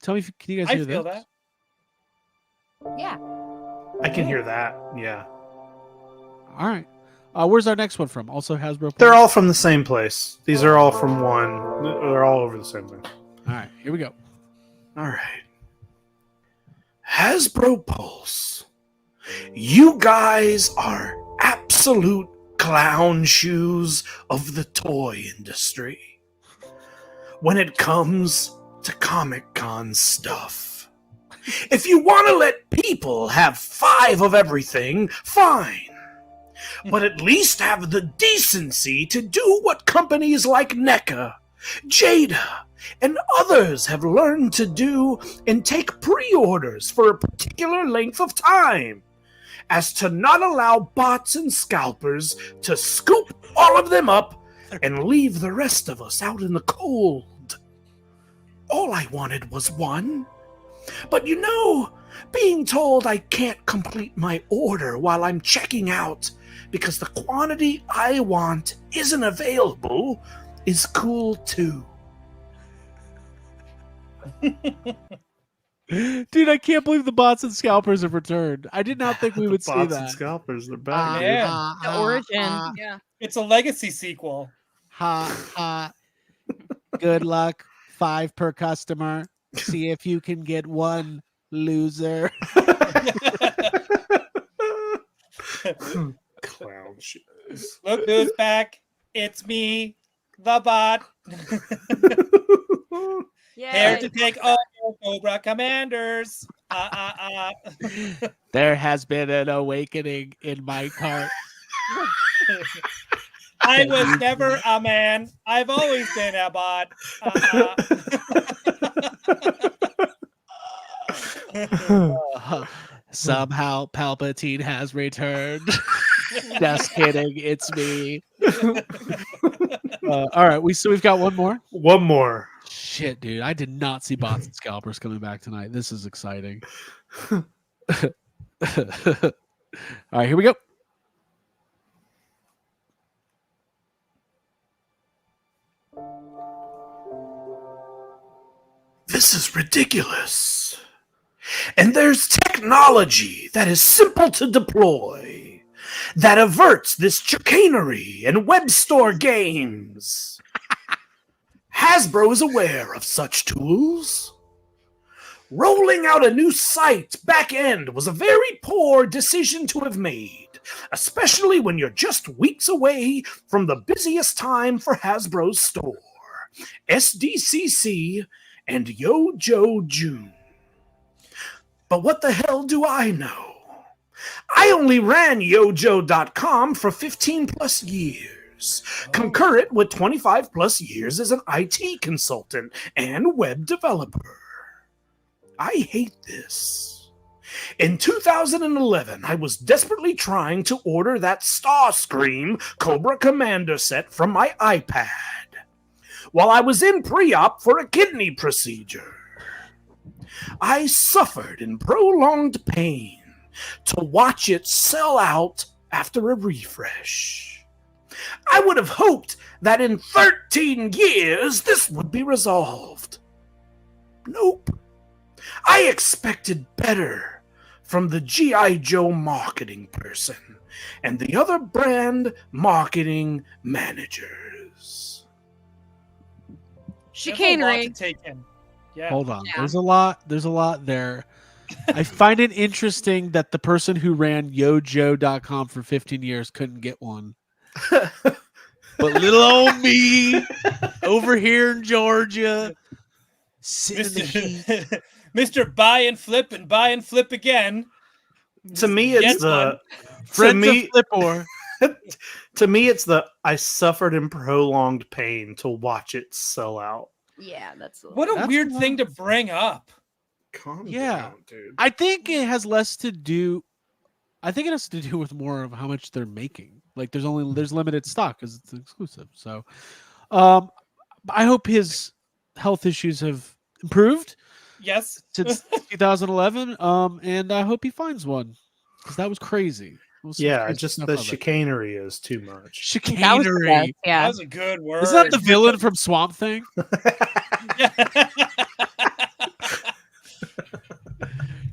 Tell me, can you guys I hear feel this? that. Yeah. I can hear that. Yeah. All right. Where's our next one from? Also Hasbro. They're all from the same place. These are all from one. They're all over the same thing. All right. Here we go. All right. Hasbro Pulse. You guys are absolute clown shoes of the toy industry. When it comes to Comic-Con stuff. If you want to let people have 5 of everything, fine. But at least have the decency to do what companies like NECA, Jada, and others have learned to do and take pre-orders for a particular length of time, as to not allow bots and scalpers to scoop all of them up and leave the rest of us out in the cold. All I wanted was one. But being told I can't complete my order while I'm checking out because the quantity I want isn't available is cool too. Dude, I can't believe the bots and scalpers have returned. I did not think we would see Bots that. and scalpers, they're back. Yeah. The origin. Yeah. It's a legacy sequel. Ha. Good luck. 5 per customer. See if you can get one, loser. Clown shoes. Look who's back. It's me, the bot. Here to take all your Cobra Commanders. There has been an awakening in my cart. I was never a man. I've always been a bot. Somehow Palpatine has returned. Just kidding, it's me. All right, we've got one more. One more. Shit, dude, I did not see bots and scalpers coming back tonight. This is exciting. All right, here we go. This is ridiculous. And there's technology that is simple to deploy that averts this chicanery and web store games. Hasbro is aware of such tools. Rolling out a new site back end was a very poor decision to have made, especially when you're just weeks away from the busiest time for Hasbro's store, SDCC and Yo Joe June. But what the hell do I know? I only ran yojo.com for 15 plus years, concurrent with 25 plus years as an IT consultant and web developer. I hate this. In 2011, I was desperately trying to order that Starscream Cobra Commander set from my iPad while I was in pre-op for a kidney procedure. I suffered in prolonged pain to watch it sell out after a refresh. I would have hoped that in 13 years this would be resolved. Nope. I expected better from the G.I. Joe marketing person and the other brand marketing managers. There's a lot to Chicanery. take in. Yeah. Hold on. Yeah. There's a lot there. I find it interesting that the person who ran yojo.com for 15 years couldn't get one. But little old me over here in Georgia, sitting in the heat. Mr. Buy and flip again. To me, it's Gets one. to Friend me, of Flipor. to me, it's the I suffered in prolonged pain to watch it sell out. Yeah, that's What a That's weird a thing to lot. bring up. Calm Yeah. down, dude. I think it has less to do. I think it has to do with more of how much they're making. Like there's limited stock because it's exclusive. So, I hope his health issues have improved Yes. since 2011. And I hope he finds one because that was crazy. It was some Yeah, crazy just stuff the of it. chicanery is too much. that was the Chicanery. best, yeah. That was a good word. Isn't that the villain from Swamp Thing?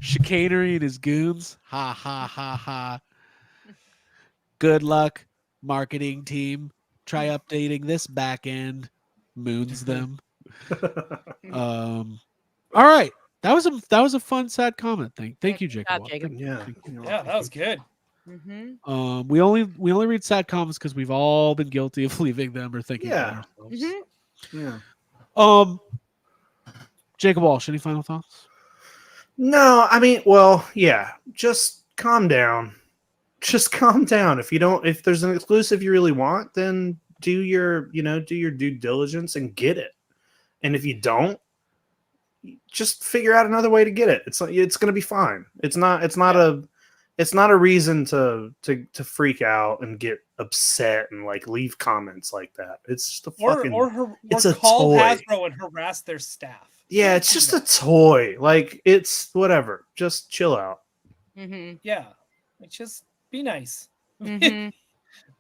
Chicanery and his goons. Ha ha ha ha. Good luck, marketing team. Try updating this back end. Moons them. All right. That was a fun, sad comment. Thank you, Good Jacob. job, Jacob. Yeah. Yeah, that was good. Mm-hmm. We only read sad comments because we've all been guilty of leaving them or thinking Yeah. about ourselves. Mm-hmm. Yeah. Jacob Walsh, any final thoughts? No, I mean, well, yeah. Just calm down. Just calm down. If there's an exclusive you really want, then do your due diligence and get it. And if you don't, just figure out another way to get it. It's going to be fine. It's not a reason to freak out and get upset and like leave comments like that. It's just a fucking it's a call toy. Hasbro and harass their staff. Yeah, it's just a toy. Like it's whatever. Just chill out. Mm-hmm. Yeah. It's just be nice. Mm-hmm.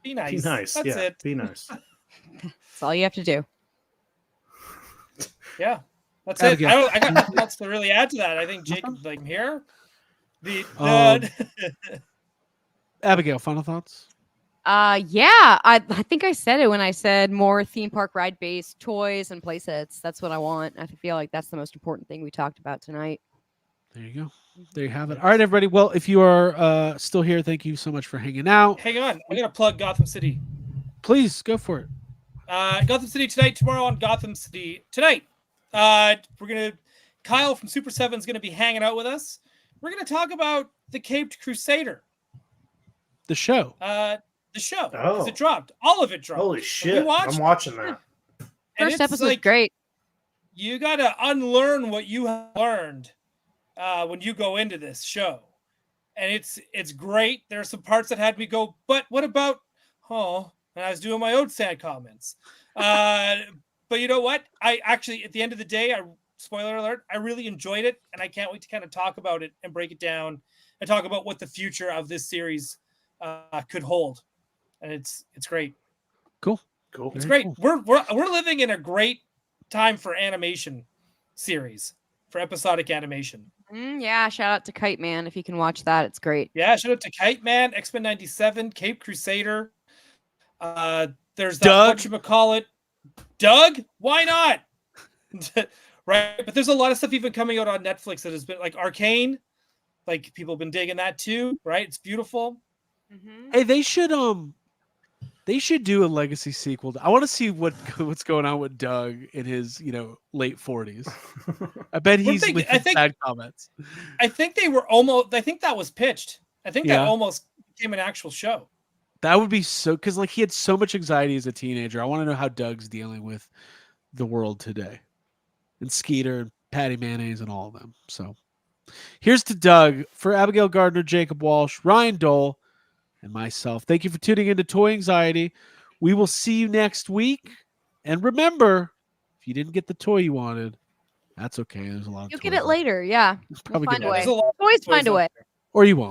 Be nice. Be nice. That's yeah, it. be nice. That's all you have to do. Yeah. That's Abigail. it. I got nothing else to really add to that. I think Jacob, like here. Abigail, final thoughts? Yeah, I think I said it when I said more theme park ride based toys and play sets. That's what I want. I feel like that's the most important thing we talked about tonight. There you go. There you have it. All right, everybody. Well, if you are still here, thank you so much for hanging out. Hang on. I'm going to plug Gotham City. Please go for it. Gotham City tonight, tomorrow on Gotham City. Tonight, Kyle from Super 7 is going to be hanging out with us. We're going to talk about The Caped Crusader. The show. The show. Oh. 'Cause it dropped. All of it dropped. Holy So shit! we watched, I'm watching that. and First it's episode's like, great. you got to unlearn what you have learned when you go into this show. And it's great. There are some parts that had me go, but what about, and I was doing my own sad comments. But you know what? I actually, at the end of the day, spoiler alert, I really enjoyed it. And I can't wait to kind of talk about it and break it down and talk about what the future of this series could hold. And it's great. Cool. It's Very great. cool. We're living in a great time for animation series, for episodic animation. Yeah, shout out to Kite Man if you can watch that. It's great. Yeah, shout out to Kite Man, X-Men 97, Cape Crusader. There's that Doug. whatchamacallit. Doug? Why not? Right. But there's a lot of stuff even coming out on Netflix that has been like Arcane. Like people have been digging that too, right? It's beautiful. Hey, they should do a legacy sequel. I want to see what's going on with Doug in his late 40s. I bet he's thinking- leaving I think- bad comments. I think that was pitched. I think that Yeah. almost became an actual show. That would be so, because like he had so much anxiety as a teenager. I want to know how Doug's dealing with the world today, and Skeeter and Patty Mayonnaise and all of them. So here's to Doug. For Abigail Gardner, Jacob Walsh, Ryan Dole, and myself, thank you for tuning into Toy Anxiety. We will see you next week. And remember, if you didn't get the toy you wanted, that's okay. There's a lot of You'll toys get it out later. Yeah. there. Probably We'll get find a it. way. There's a lot of Always toys find a out way. there. Or you won't.